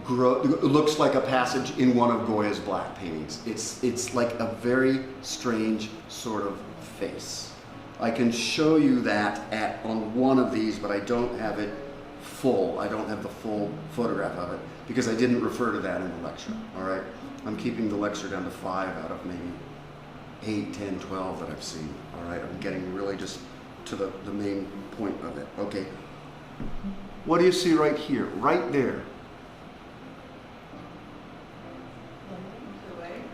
Speaker 1: looks like a passage in one of Goya's black paintings. It's like a very strange sort of face. I can show you that on one of these, but I don't have it full. I don't have the full photograph of it because I didn't refer to that in the lecture. All right, I'm keeping the lecture down to 5 out of maybe 8, 10, 12 that I've seen. All right, I'm getting really just to the main point of it. Okay, what do you see right here, right there?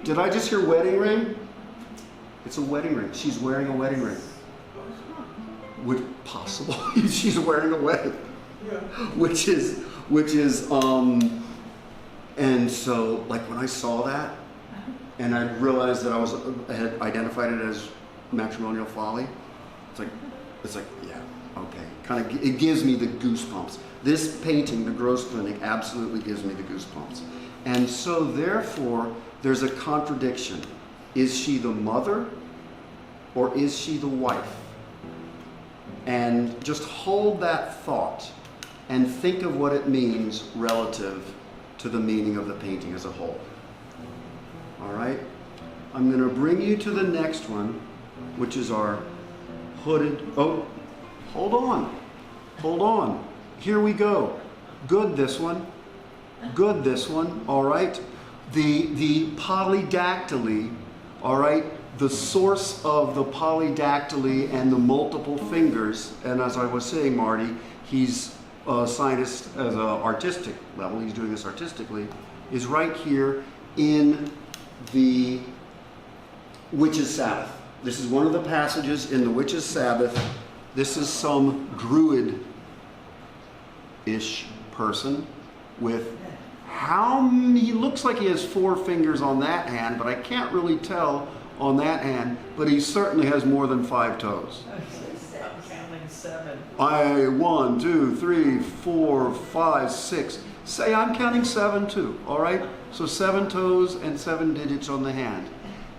Speaker 1: Did I just hear wedding ring? It's a wedding ring. She's wearing a wedding ring. Possible. She's wearing a wedding.
Speaker 3: Yeah.
Speaker 1: Which is, and so like when I saw that, and I realized that I had identified it as matrimonial folly, it's like, yeah, okay. Kind of, it gives me the goosebumps. This painting, the Gross Clinic, absolutely gives me the goosebumps. And so therefore, there's a contradiction. Is she the mother or is she the wife? And just hold that thought and think of what it means relative to the meaning of the painting as a whole. All right? I'm going to bring you to the next one, which is our hooded... Oh, hold on. Hold on. Here we go. Good, this one. Good, this one. All right? The polydactyly, all right? The source of the polydactyly and the multiple fingers, and as I was saying, Marty, he's a scientist as an artistic level, he's doing this artistically, is right here in the Witch's Sabbath. This is one of the passages in the Witch's Sabbath. This is some druid-ish person with he looks like he has 4 fingers on that hand, but I can't really tell on that hand, but he certainly has more than 5 toes.
Speaker 4: I'm counting 7.
Speaker 1: 1, 2, 3, 4, 5, 6. Say I'm counting 7 too, all right? So 7 toes and 7 digits on the hand.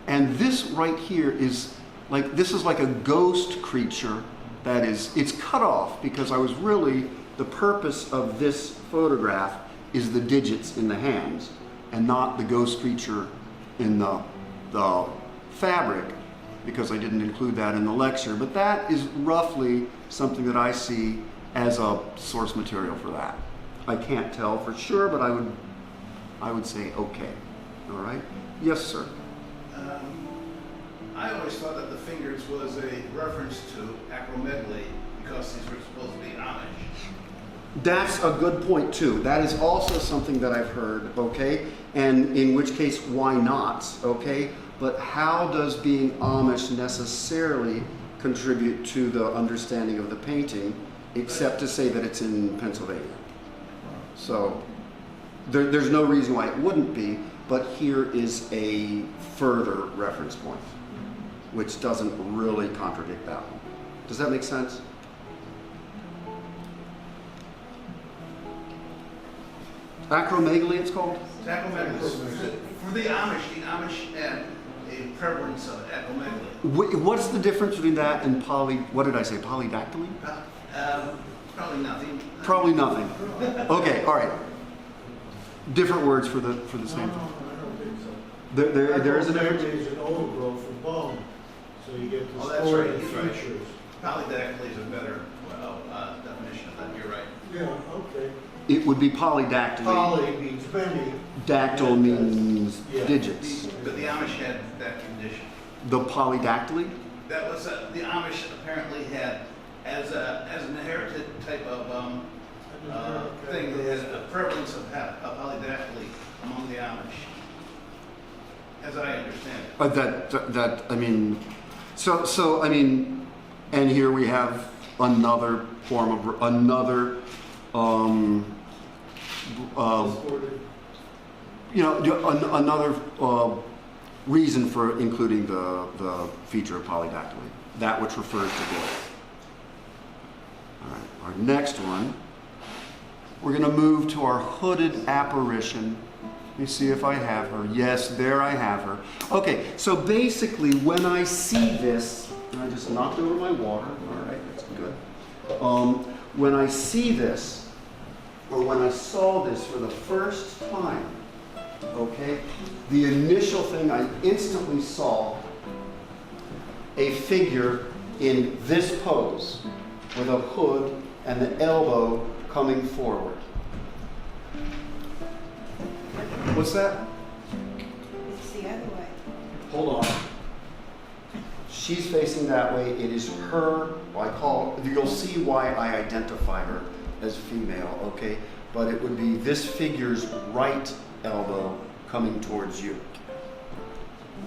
Speaker 1: And this right here is like, this is like a ghost creature that is, it's cut off because the purpose of this photograph is the digits in the hands and not the ghost creature in the fabric. because I didn't include that in the lecture, but that is roughly something that I see as a source material for that. I can't tell for sure, but I would say okay. All right? Yes, sir.
Speaker 5: I always thought that the fingers was a reference to acromegaly because these were supposed to be Amish.
Speaker 1: That's a good point too. That is also something that I've heard, okay? And in which case, why not, okay? But how does being Amish necessarily contribute to the understanding of the painting, except to say that it's in Pennsylvania? So there's no reason why it wouldn't be, but here is a further reference point, which doesn't really contradict that one. Does that make sense? Acromegaly, it's called?
Speaker 5: It's acromegaly. For the Amish had a prevalence of acromegaly.
Speaker 1: What's the difference between that and what did I say, polydactyly?
Speaker 5: Probably nothing.
Speaker 1: Probably nothing. Okay, all right. Different words for the
Speaker 3: No,
Speaker 1: same
Speaker 3: no,
Speaker 1: thing.
Speaker 3: I don't think so.
Speaker 1: There is a difference.
Speaker 3: Acromegaly is an overgrowth of bone, so you get
Speaker 5: Oh, that's
Speaker 3: distorted
Speaker 5: right, he's right.
Speaker 3: features.
Speaker 5: Polydactyly is a better definition of that. You're right.
Speaker 3: Yeah, okay.
Speaker 1: It would be polydactyly.
Speaker 3: Poly means many.
Speaker 1: Dactyl means
Speaker 3: Yeah.
Speaker 1: digits.
Speaker 5: But the Amish had that condition.
Speaker 1: The polydactyly?
Speaker 5: That was the Amish apparently had as an inherited type of thing. They had a prevalence of polydactyly among the Amish, as I understand it.
Speaker 1: I mean, so I mean, and here we have another form of another,
Speaker 3: Distorted.
Speaker 1: another reason for including the feature of polydactyly, that which refers to Goya. All right, our next one, we're going to move to our hooded apparition. Let me see if I have her. Yes, there I have her. Okay, so basically when I see this, and I just knocked over my water, all right, that's good. When I see this, or when I saw this for the first time, okay, the initial thing I instantly saw a figure in this pose with a hood and the elbow coming forward. What's that?
Speaker 2: It's the other way.
Speaker 1: Hold on. She's facing that way. It is her, you'll see why I identify her as female, okay? But it would be this figure's right elbow coming towards you.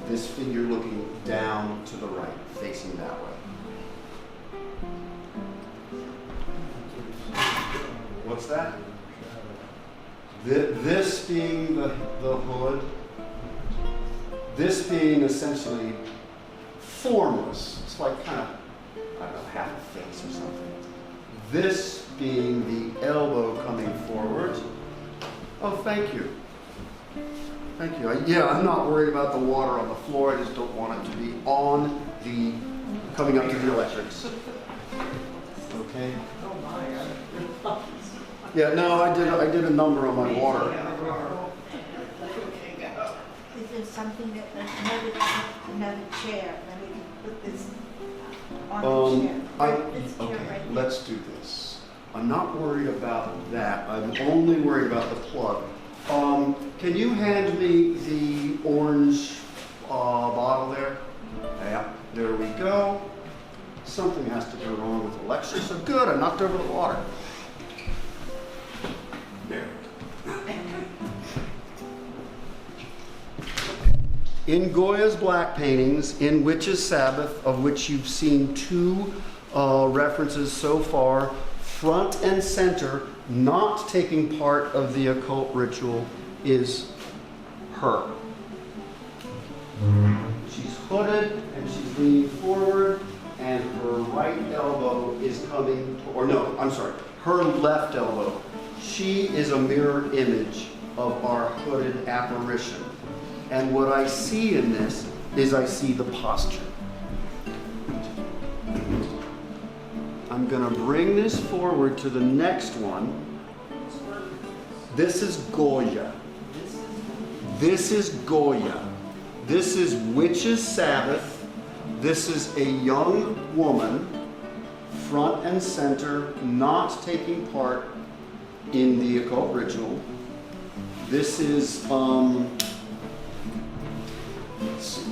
Speaker 1: This figure looking down to the right, facing that way. What's that? This being the hood, this being essentially formless. It's like kind of, I don't know, half a face or something. This being the elbow coming forward. Oh, thank you. Thank you. I'm not worried about the water on the floor. I just don't want it to be on the, coming up to the electrics. Okay.
Speaker 4: Oh my,
Speaker 1: Yeah, no, I did a number on my water.
Speaker 2: Is there something that, another chair, then we can put this on the chair. This chair
Speaker 1: Okay,
Speaker 2: right here.
Speaker 1: let's do this. I'm not worried about that. I'm only worried about the plug. Can you hand me the orange bottle there? Yeah, there we go. Something has to go wrong with the lecture. So good, I knocked over the water. There. In Goya's black paintings, in Witch's Sabbath, of which you've seen two references so far, front and center, not taking part of the occult ritual, is her. She's hooded and she's leaning forward, and her right elbow is coming, her left elbow. She is a mirror image of our hooded apparition. And what I see in this is I see the posture. I'm going to bring this forward to the next one. This is Goya. This is Goya. This is Witch's Sabbath, This is a young woman, front and center, not taking part in the occult ritual. This is, let's see.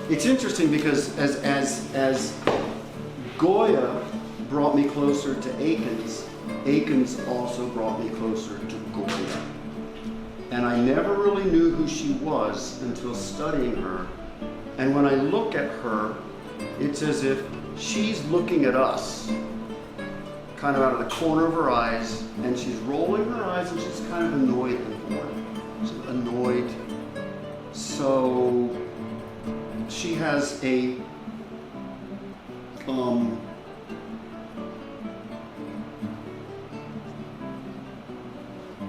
Speaker 1: It's interesting because as Goya brought me closer to Akins, Akins also brought me closer to Goya. And I never really knew who she was until studying her. And when I look at her, it's as if she's looking at us, kind of out of the corner of her eyes, and she's rolling her eyes and she's kind of annoyed and bored. She's annoyed. So she has a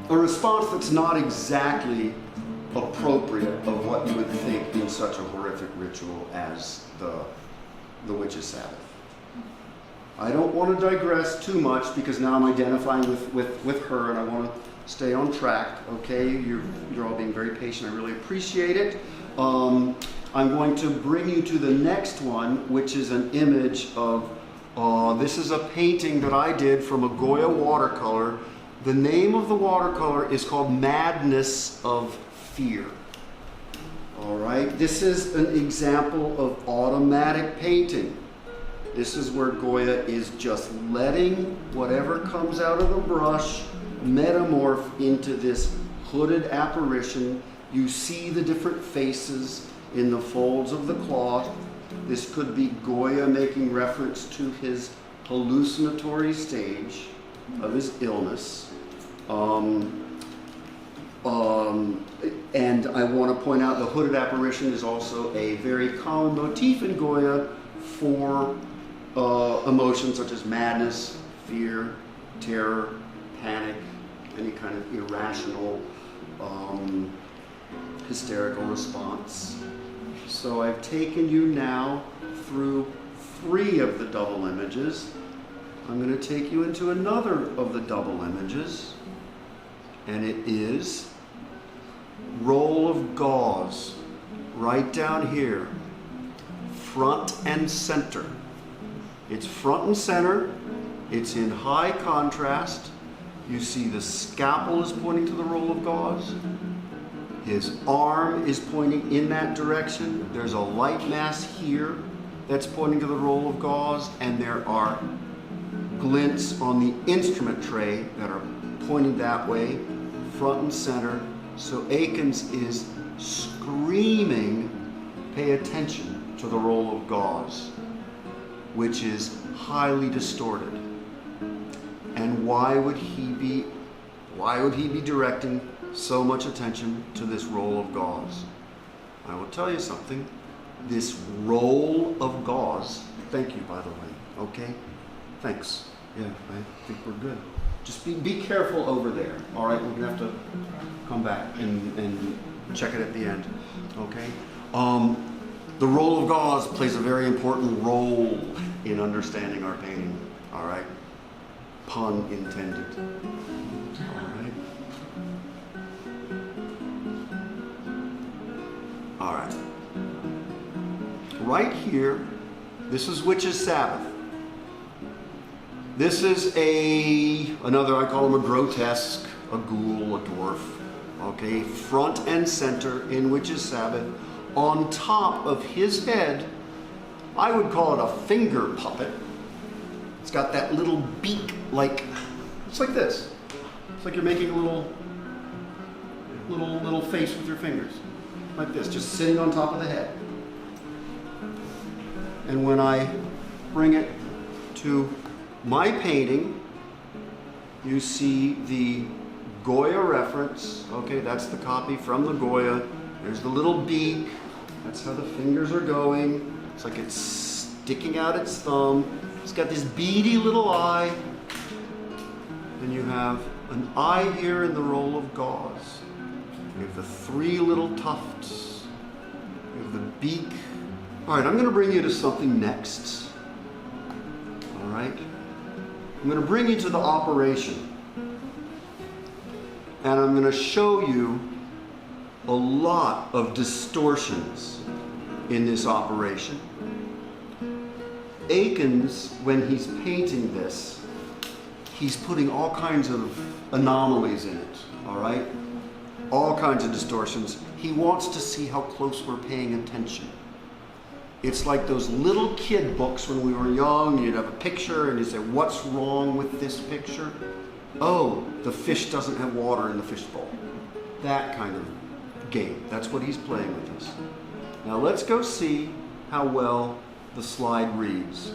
Speaker 1: response that's not exactly appropriate of what you would think in such a horrific ritual as the Witches' Sabbath. I don't want to digress too much because now I'm identifying with her and I want to stay on track. Okay, you're all being very patient. I really appreciate it. I'm going to bring you to the next one, which is an image of, this is a painting that I did from a Goya watercolor. The name of the watercolor is called Madness of Fear. All right, this is an example of automatic painting. This is where Goya is just letting whatever comes out of the brush metamorph into this hooded apparition. You see the different faces in the folds of the cloth. This could be Goya making reference to his hallucinatory stage of his illness. And I want to point out the hooded apparition is also a very common motif in Goya for emotions such as madness, fear, terror, panic, any kind of irrational, hysterical response. So I've taken you now through 3 of the double images. I'm going to take you into another of the double images, and it is roll of gauze, right down here, front and center. It's front and center, it's in high contrast. You see the scalpel is pointing to the roll of gauze. His arm is pointing in that direction. There's a light mass here that's pointing to the roll of gauze, and there are glints on the instrument tray that are pointing that way, front and center. So Akins is screaming, pay attention to the roll of gauze, which is highly distorted. And why would he be directing so much attention to this roll of gauze? I will tell you something. This roll of gauze, thank you, by the way, okay? Thanks. Yeah, I think we're good. Just be careful over there, all right? We're gonna have to come back and check it at the end, okay? The roll of gauze plays a very important role in understanding our painting, all right? Pun intended, all right? All right. Right here, this is Witches' Sabbath. This is another, I call him a grotesque, a ghoul, a dwarf, okay? Front and center in Witches' Sabbath. On top of his head, I would call it a finger puppet. It's got that little beak, it's like this. It's like you're making a little face with your fingers. Like this, just sitting on top of the head. And when I bring it to my painting, you see the Goya reference. Okay, that's the copy from the Goya. There's the little beak. That's how the fingers are going. It's like it's sticking out its thumb. It's got this beady little eye. And you have an eye here in the roll of gauze. You have the 3 little tufts. You have the beak. All right, I'm going to bring you to something next. All right? I'm going to bring you to the operation. And I'm going to show you a lot of distortions in this operation. Akins, when he's painting this, he's putting all kinds of anomalies in it, all right? All kinds of distortions. He wants to see how close we're paying attention. It's like those little kid books when we were young. You'd have a picture and you'd say, what's wrong with this picture? Oh, the fish doesn't have water in the fishbowl. That kind of game. That's what he's playing with us. Now let's go see how well the slide reads.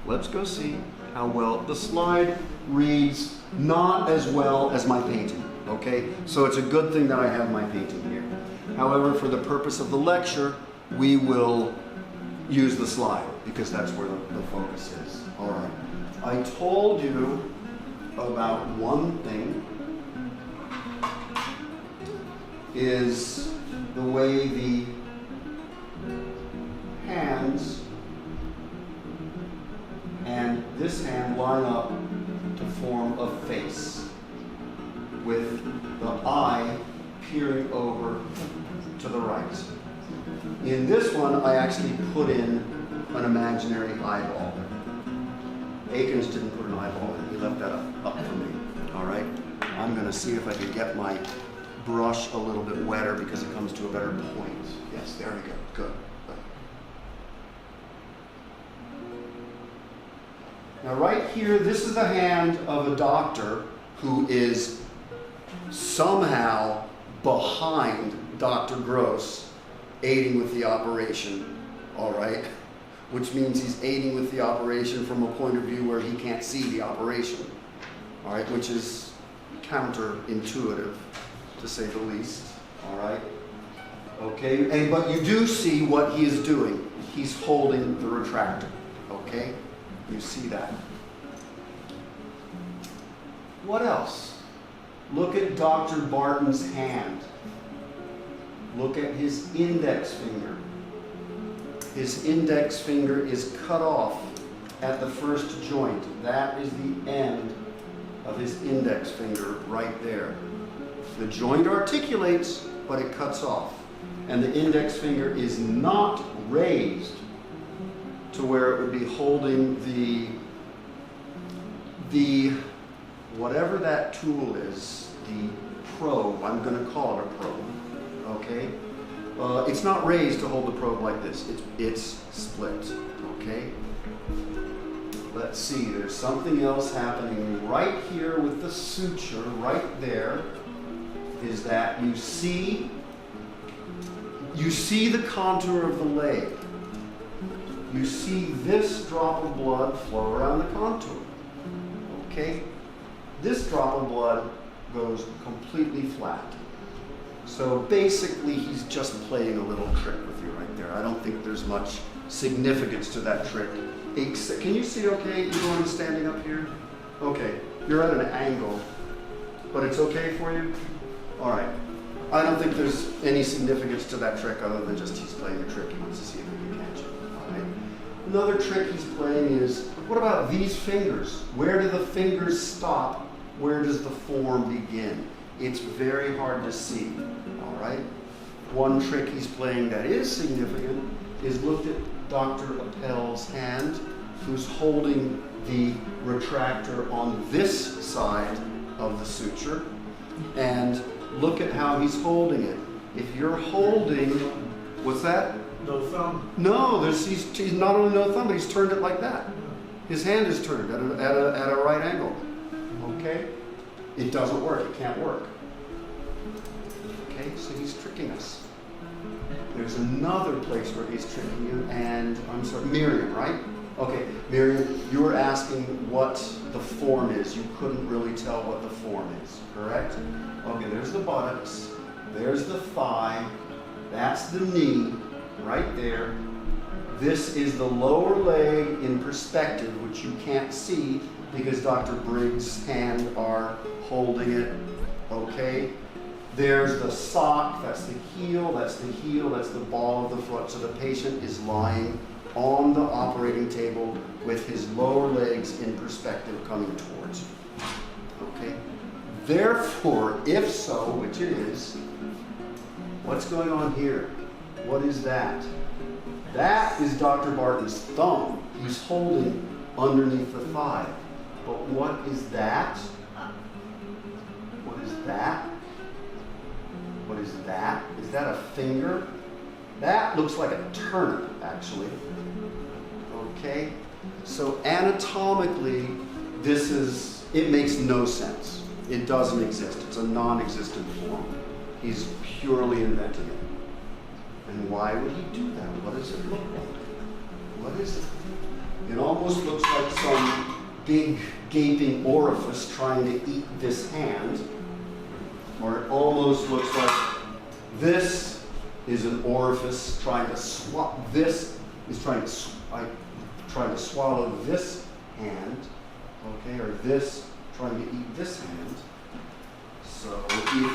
Speaker 1: Let's go see how well the slide reads, not as well as my painting, okay? So it's a good thing that I have my painting here. However, for the purpose of the lecture, we will use the slide because that's where the focus is. All right. I told you about one thing, is the way the hands and this hand line up to form a face with the eye peering over to the right. In this one, I actually put in an imaginary eyeball. Akins didn't put an eyeball in, he left that up for me, all right? I'm gonna see if I can get my brush a little bit wetter because it comes to a better point. Yes, there we go, good. Now right here, this is the hand of a doctor who is somehow behind Dr. Gross, aiding with the operation, all right? Which means he's aiding with the operation from a point of view where he can't see the operation, all right? Which is counterintuitive, to say the least, all right? Okay, but you do see what he is doing. He's holding the retractor, okay? You see that. What else? Look at Dr. Barton's hand. Look at his index finger. His index finger is cut off at the first joint. That is the end of his index finger right there. The joint articulates, but it cuts off. And the index finger is not raised to where it would be holding the whatever that tool is, the probe. I'm going to call it a probe, okay? It's not raised to hold the probe like this. It's split, okay? Let's see, there's something else happening right here with the suture, right there, is that you see the contour of the leg. You see this drop of blood flow around the contour, okay? This drop of blood goes completely flat. So basically, he's just playing a little trick with you right there. I don't think there's much significance to that trick. Can you see okay, even when I'm standing up here? Okay, you're at an angle, but it's okay for you? All right. I don't think there's any significance to that trick other than just he's playing a trick. He wants to see if he can catch it. All right. Another trick he's playing is, what about these fingers? Where do the fingers stop? Where does the form begin? It's very hard to see. All right. One trick he's playing that is significant is look at Dr. Appel's hand, who's holding the retractor on this side of the suture, and look at how he's holding it. If you're holding, what's that?
Speaker 3: No thumb.
Speaker 1: No, he's not only no thumb, but he's turned it like that. His hand is turned at a right angle. Okay? It doesn't work. It can't work. Okay, so he's tricking us. There's another place where he's tricking you, and I'm sorry, Miriam, right? Okay, Miriam, you were asking what the form is. You couldn't really tell what the form is, correct? Okay, there's the buttocks, there's the thigh, that's the knee, right there. This is the lower leg in perspective, which you can't see because Dr. Briggs' hand are holding it, okay? There's the sock, that's the heel, that's the heel, that's the ball of the foot. So the patient is lying on the operating table with his lower legs in perspective coming towards you, okay? Therefore, if so, which it is, what's going on here? What is that? That is Dr. Barton's thumb. He's holding underneath the thigh. But what is that? What is that? What is that? Is that a finger? That looks like a turnip, actually. Okay? So anatomically, it makes no sense. It doesn't exist. It's a non-existent form. He's purely inventing it. And why would he do that? What does it look like? What is it? It almost looks like some big gaping orifice trying to eat this hand. Or it almost looks like this is an orifice trying to swallow this hand, okay, or this trying to eat this hand. So if you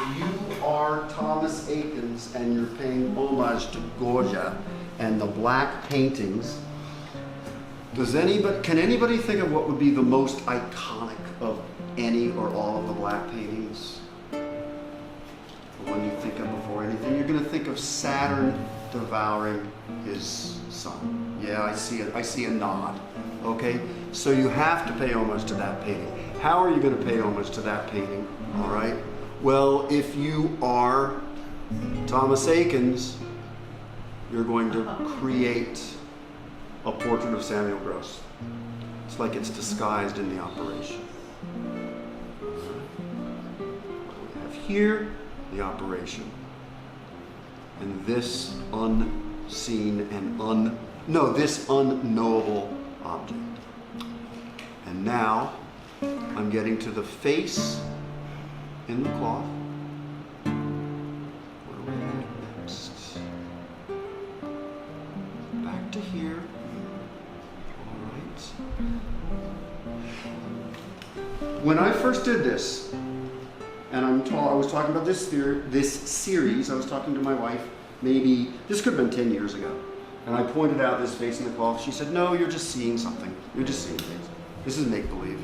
Speaker 1: are Thomas Akins and you're paying homage to Goya and the black paintings, can anybody think of what would be the most iconic of any or all of the black paintings? When you think of before anything, you're going to think of Saturn devouring his son. Yeah, I see a nod. Okay? So you have to pay homage to that painting. How are you going to pay homage to that painting? All right? Well, if you are Thomas Akins, you're going to create a portrait of Samuel Gross. It's like it's disguised in the operation. What we have here, the operation. And this unseen and this unknowable object. And now I'm getting to the face in the cloth. Where are we at next? Back to here. All right. When I first did this, and I was talking about this series, I was talking to my wife, maybe, this could have been 10 years ago. And I pointed out this face in the cloth. She said, no, you're just seeing something. You're just seeing things. This is make-believe.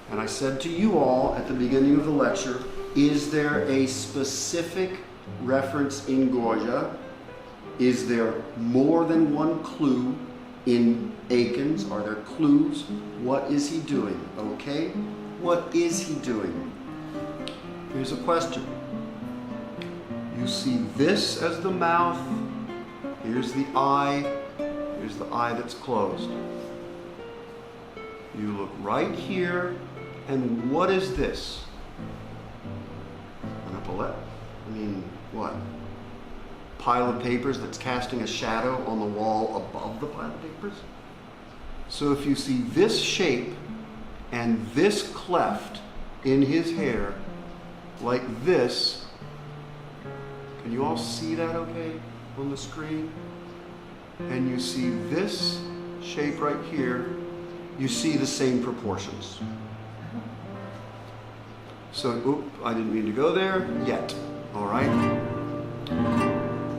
Speaker 1: And I said to you all at the beginning of the lecture, is there a specific reference in Goya? Is there more than one clue in Akins? Are there clues? What is he doing? Okay? What is he doing? Here's a question. You see this as the mouth. Here's the eye. Here's the eye that's closed. You look right here, and what is this? An epaulette? I mean, what? Pile of papers that's casting a shadow on the wall above the pile of papers? So if you see this shape and this cleft in his hair, like this, can you all see that okay on the screen? And you see this shape right here, you see the same proportions. So, I didn't mean to go there yet, all right?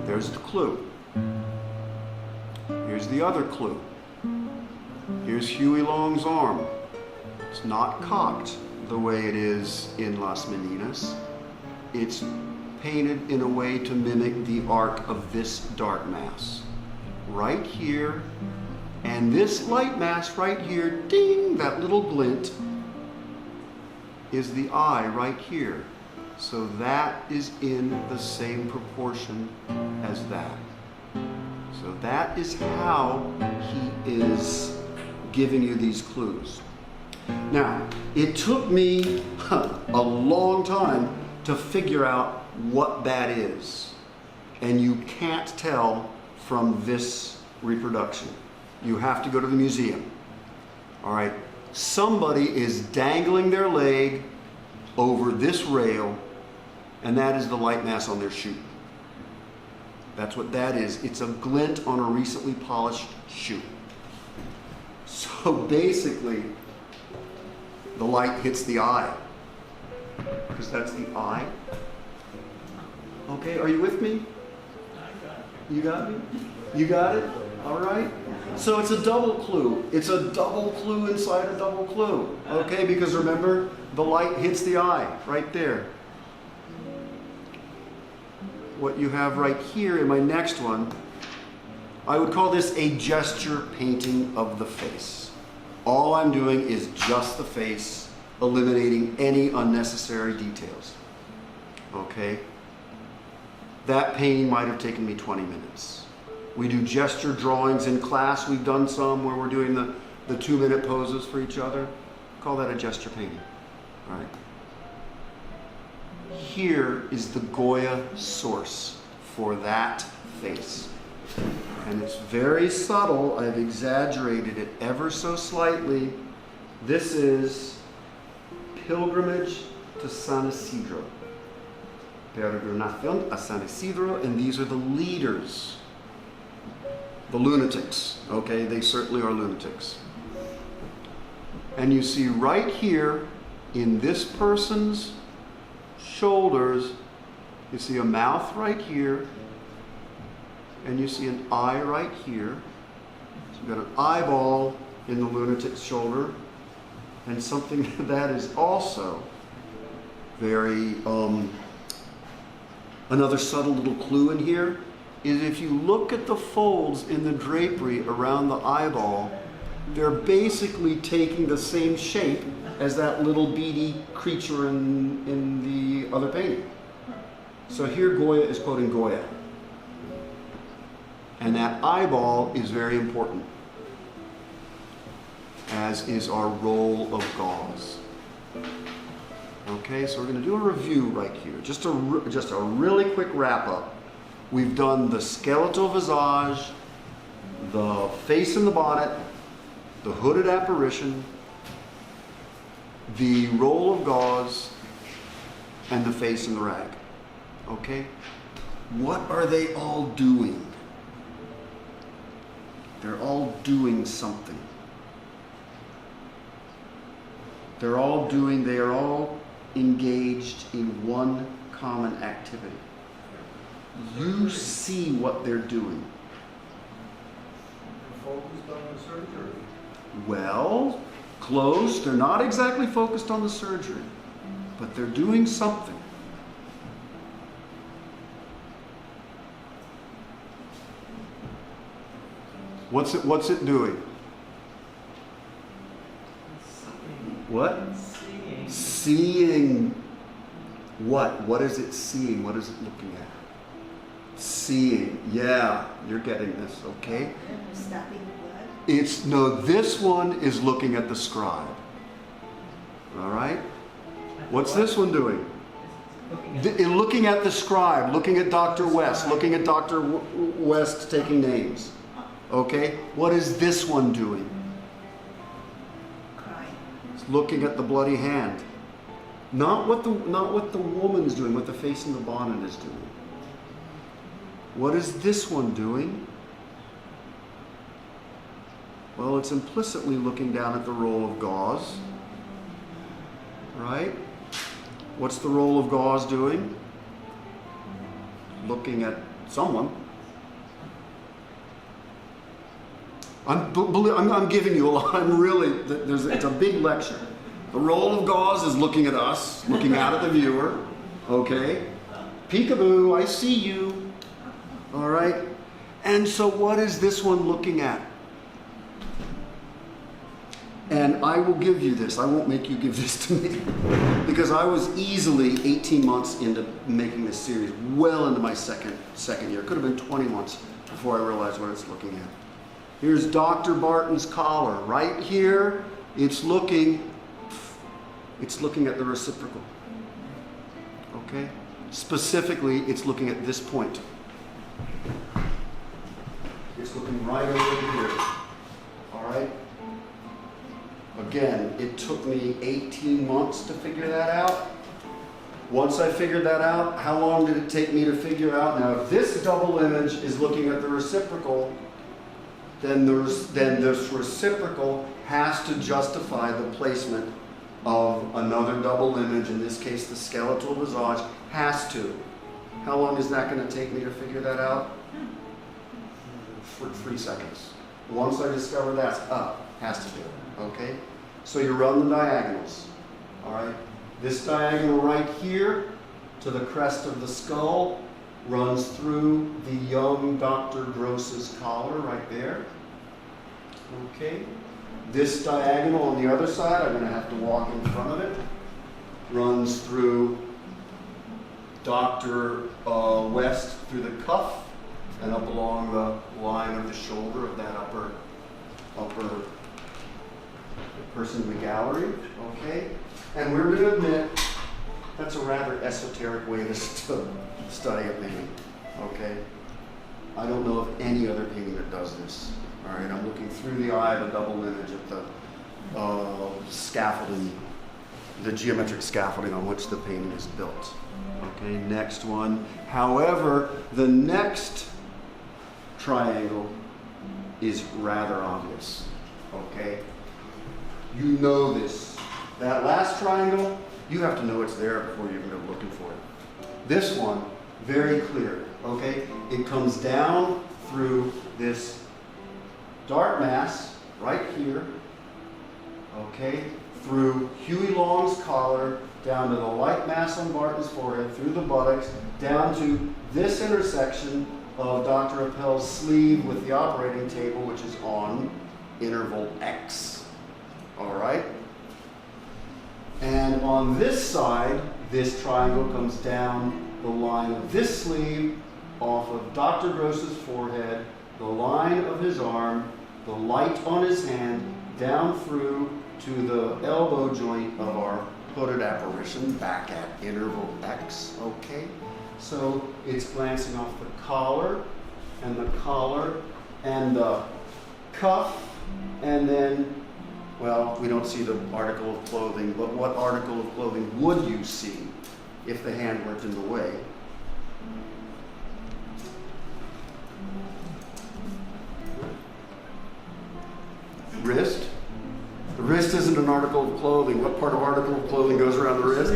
Speaker 1: There's the clue. Here's the other clue. Here's Huey Long's arm. It's not cocked the way it is in Las Meninas. It's painted in a way to mimic the arc of this dark mass. Right here, and this light mass right here, ding, that little glint, is the eye right here. So that is in the same proportion as that. So that is how he is giving you these clues. Now, it took me a long time to figure out what that is. And you can't tell from this reproduction. You have to go to the museum. All right. Somebody is dangling their leg over this rail, and that is the light mass on their shoe. That's what that is. It's a glint on a recently polished shoe. So basically, the light hits the eye, because that's the eye. Okay, are you with me?
Speaker 4: I got it.
Speaker 1: You got me? You got it? All right? So it's a double clue. It's a double clue inside a double clue. Okay? Because remember, the light hits the eye right there. What you have right here in my next one, I would call this a gesture painting of the face. All I'm doing is just the face, eliminating any unnecessary details. Okay? That painting might have taken me 20 minutes. We do gesture drawings in class. We've done some where we're doing the 2-minute poses for each other. Call that a gesture painting. All right? Here is the Goya source for that face. And it's very subtle. I've exaggerated it ever so slightly. This is Pilgrimage to San Isidro. Peregrinación a San Isidro, and these are the leaders. The lunatics, okay? They certainly are lunatics. And you see right here in this person's shoulders, you see a mouth right here, and you see an eye right here. So you've got an eyeball in the lunatic's shoulder, and something that is also very, another subtle little clue in here is if you look at the folds in the drapery around the eyeball, they're basically taking the same shape as that little beady creature in the other painting. So here Goya is quoting Goya. And that eyeball is very important, as is our roll of gauze. Okay, so we're going to do a review right here. Just a really quick wrap up. We've done the skeletal visage, the face in the bonnet, the hooded apparition, the roll of gauze, and the face in the rag. Okay? What are they all doing? They're all doing something. They are all engaged in one common activity. You see what they're doing.
Speaker 3: They're focused on the surgery.
Speaker 1: Well, close. They're not exactly focused on the surgery, but they're doing something. What's it doing? What? Seeing what? What is it seeing? What is it looking at? Seeing. Yeah, you're getting this, okay?
Speaker 2: Stopping the blood.
Speaker 1: This one is looking at the scribe. All right? What's this one doing? Looking at the scribe, looking at Dr. West, looking at Dr. West taking names. Okay? What is this one doing?
Speaker 2: Crying.
Speaker 1: It's looking at the bloody hand. Not what the woman's doing, what the face in the bonnet is doing. What is this one doing? Well, it's implicitly looking down at the roll of gauze. Right? What's the roll of gauze doing? Looking at someone. I'm giving you a lot. It's a big lecture. The roll of gauze is looking at us, looking out at the viewer. Okay? Peekaboo, I see you. All right? And so what is this one looking at? And I will give you this. I won't make you give this to me. Because I was easily 18 months into making this series, well into my second year. It could have been 20 months before I realized what it's looking at. Here's Dr. Barton's collar. Right here, it's looking at the reciprocal. Okay? Specifically, it's looking at this point. It's looking right over here. All right? Again, it took me 18 months to figure that out. Once I figured that out, how long did it take me to figure out? Now, if this double image is looking at the reciprocal, then this reciprocal has to justify the placement of another double image, in this case the skeletal visage, has to. How long is that going to take me to figure that out? for 3 seconds. Once I discover that's up, has to do, okay? So you run the diagonals, all right? This diagonal right here to the crest of the skull runs through the young Dr. Gross's collar right there, okay? This diagonal on the other side, I'm going to have to walk in front of it, runs through Dr. West through the cuff and up along the line of the shoulder of that upper person in the gallery, okay? And we're going to admit that's a rather esoteric way to study a painting, okay? I don't know of any other painting that does this. All right, I'm looking through the eye of a double image at the scaffolding, the geometric scaffolding on which the painting is built. Okay, next one. However, the next triangle is rather obvious, okay? You know this. That last triangle, you have to know it's there before you even go looking for it. This one, very clear, okay? It comes down through this dark mass right here, okay, through Huey Long's collar, down to the light mass on Barton's forehead, through the buttocks, down to this intersection of Dr. Appel's sleeve with the operating table, which is on interval X. All right? And on this side, this triangle comes down the line of this sleeve off of Dr. Gross's forehead, the line of his arm, the light on his hand, down through to the elbow joint of our hooded apparition back at interval X, okay? So it's glancing off the collar and the cuff, and then, well, we don't see the article of clothing, but what article of clothing would you see if the hand weren't in the way? Wrist? The wrist isn't an article of clothing. What part of article of clothing goes around the wrist?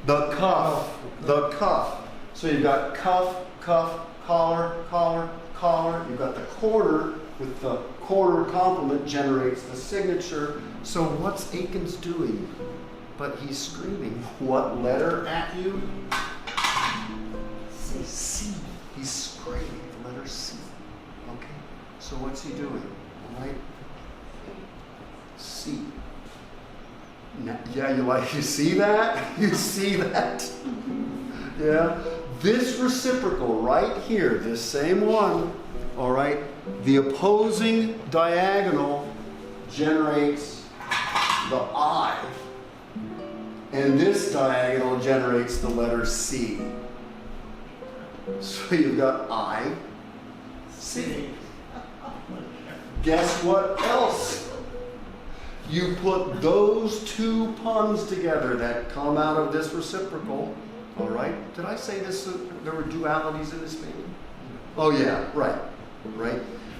Speaker 1: The cuff. The cuff. So you've got cuff, cuff, collar, collar, collar. You've got the corner with the corner complement generates the signature. So what's Aikens doing? But he's screaming. What letter at you?
Speaker 2: C.
Speaker 1: C. He's screaming the letter C. Okay. So what's he doing? All right. C. Now, yeah, you see that? You see that? Yeah. This reciprocal right here, this same one, all right, the opposing diagonal generates the I, and this diagonal generates the letter C. So you've got I, C. Guess what else? You put those two puns together that come out of this reciprocal, all right? Did I say this? There were dualities in this painting? Oh yeah, right.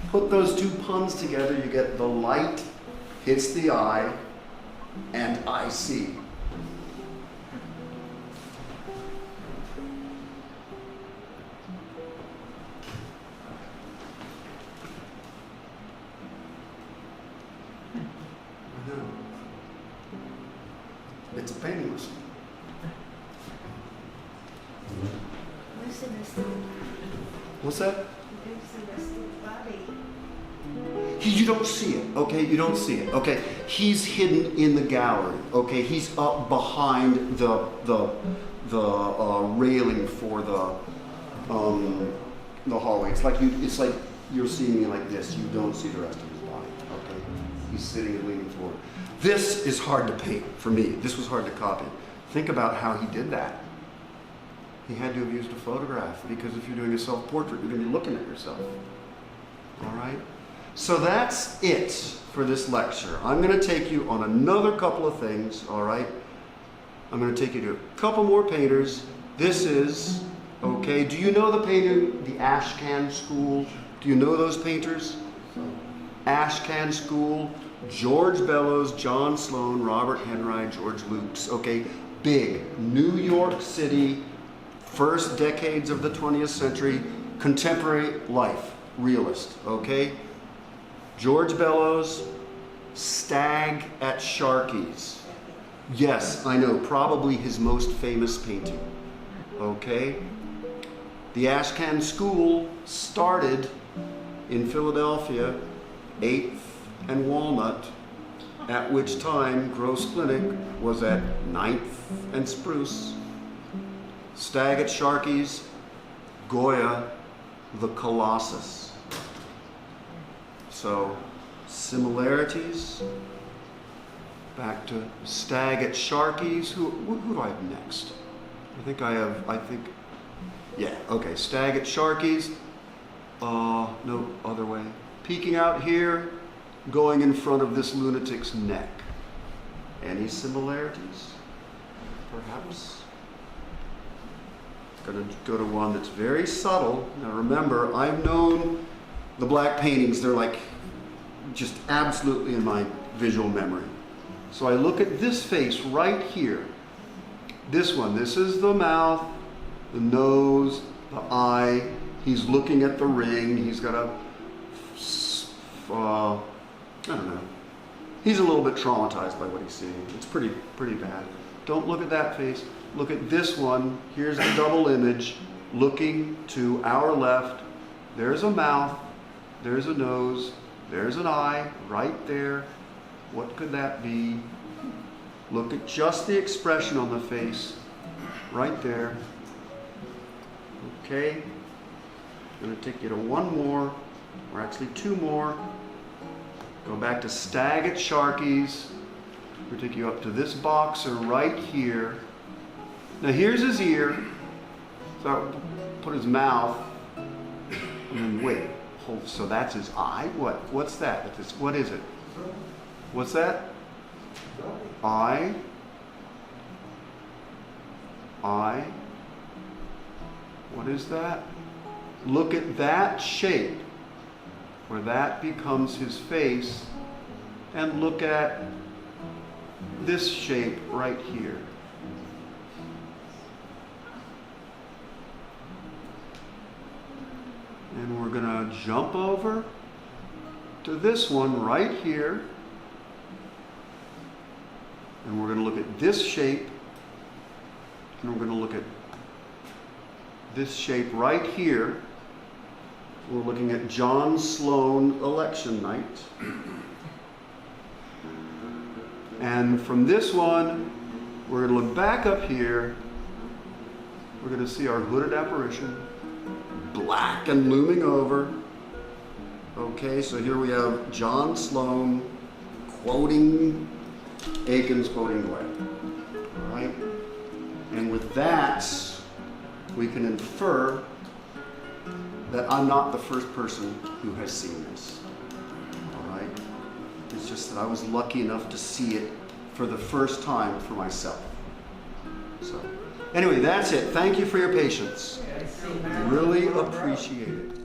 Speaker 1: Put those two puns together, you get the light hits the eye, and I see. It's a painting lesson.
Speaker 2: Where's the rest of the,
Speaker 1: What's that?
Speaker 2: where's the rest of the body?
Speaker 1: You don't see it, okay? You don't see it, okay? He's hidden in the gallery, okay? He's up behind the railing for the hallway. It's like you're seeing me like this. You don't see the rest of his body, okay? He's sitting and leaning forward. This is hard to paint for me. This was hard to copy. Think about how he did that. He had to have used a photograph, because if you're doing a self-portrait, you're going to be looking at yourself. All right? So that's it for this lecture. I'm going to take you on another couple of things, all right? I'm going to take you to a couple more painters. This is, okay, do you know the painting, the Ashcan School? Do you know those painters? Ashcan School, George Bellows, John Sloan, Robert Henry, George Lukes, okay? Big, New York City, first decades of the 20th century, contemporary life, realist, okay? George Bellows, Stag at Sharkey's. Yes, I know, probably his most famous painting, okay? The Ashcan School started in Philadelphia, 8th and Walnut, at which time Gross Clinic was at 9th and Spruce. Stag at Sharkey's, Goya, the Colossus. So, similarities. Back to Stag at Sharkey's. Who do I have next? Yeah, okay, Stag at Sharkey's. No, other way. Peeking out here, going in front of this lunatic's neck. Any similarities? Perhaps? Gonna go to one that's very subtle. Now remember, I've known the black paintings, they're like just absolutely in my visual memory. So I look at this face right here. This one, this is the mouth, the nose, the eye. He's looking at the ring. He's got a, I don't know. He's a little bit traumatized by what he's seeing. It's pretty bad. Don't look at that face. Look at this one. Here's the double image. Looking to our left. There's a mouth. There's a nose. There's an eye right there. What could that be? Look at just the expression on the face. Right there. Okay. I'm going to take you to one more, or actually two more. Go back to Stag at Sharkey's. We'll take you up to this boxer right here. Now here's his ear. So I'll put his mouth, and then wait. Hold. So that's his eye? What's that? What is it? What's that? Eye. Eye. What is that? Look at that shape, where that becomes his face, and look at this shape right here. And we're going to jump over to this one right here, and we're going to look at this shape, and we're going to look at this shape right here. We're looking at John Sloan election night. And from this one, we're going to look back up here. We're going to see our hooded apparition, black and looming over. Okay, so here we have John Sloan quoting Aiken's quoting Goya. All right? And with that, we can infer that I'm not the first person who has seen this. All right? It's just that I was lucky enough to see it for the first time for myself. So, anyway, that's it. Thank you for your patience. Really appreciate it.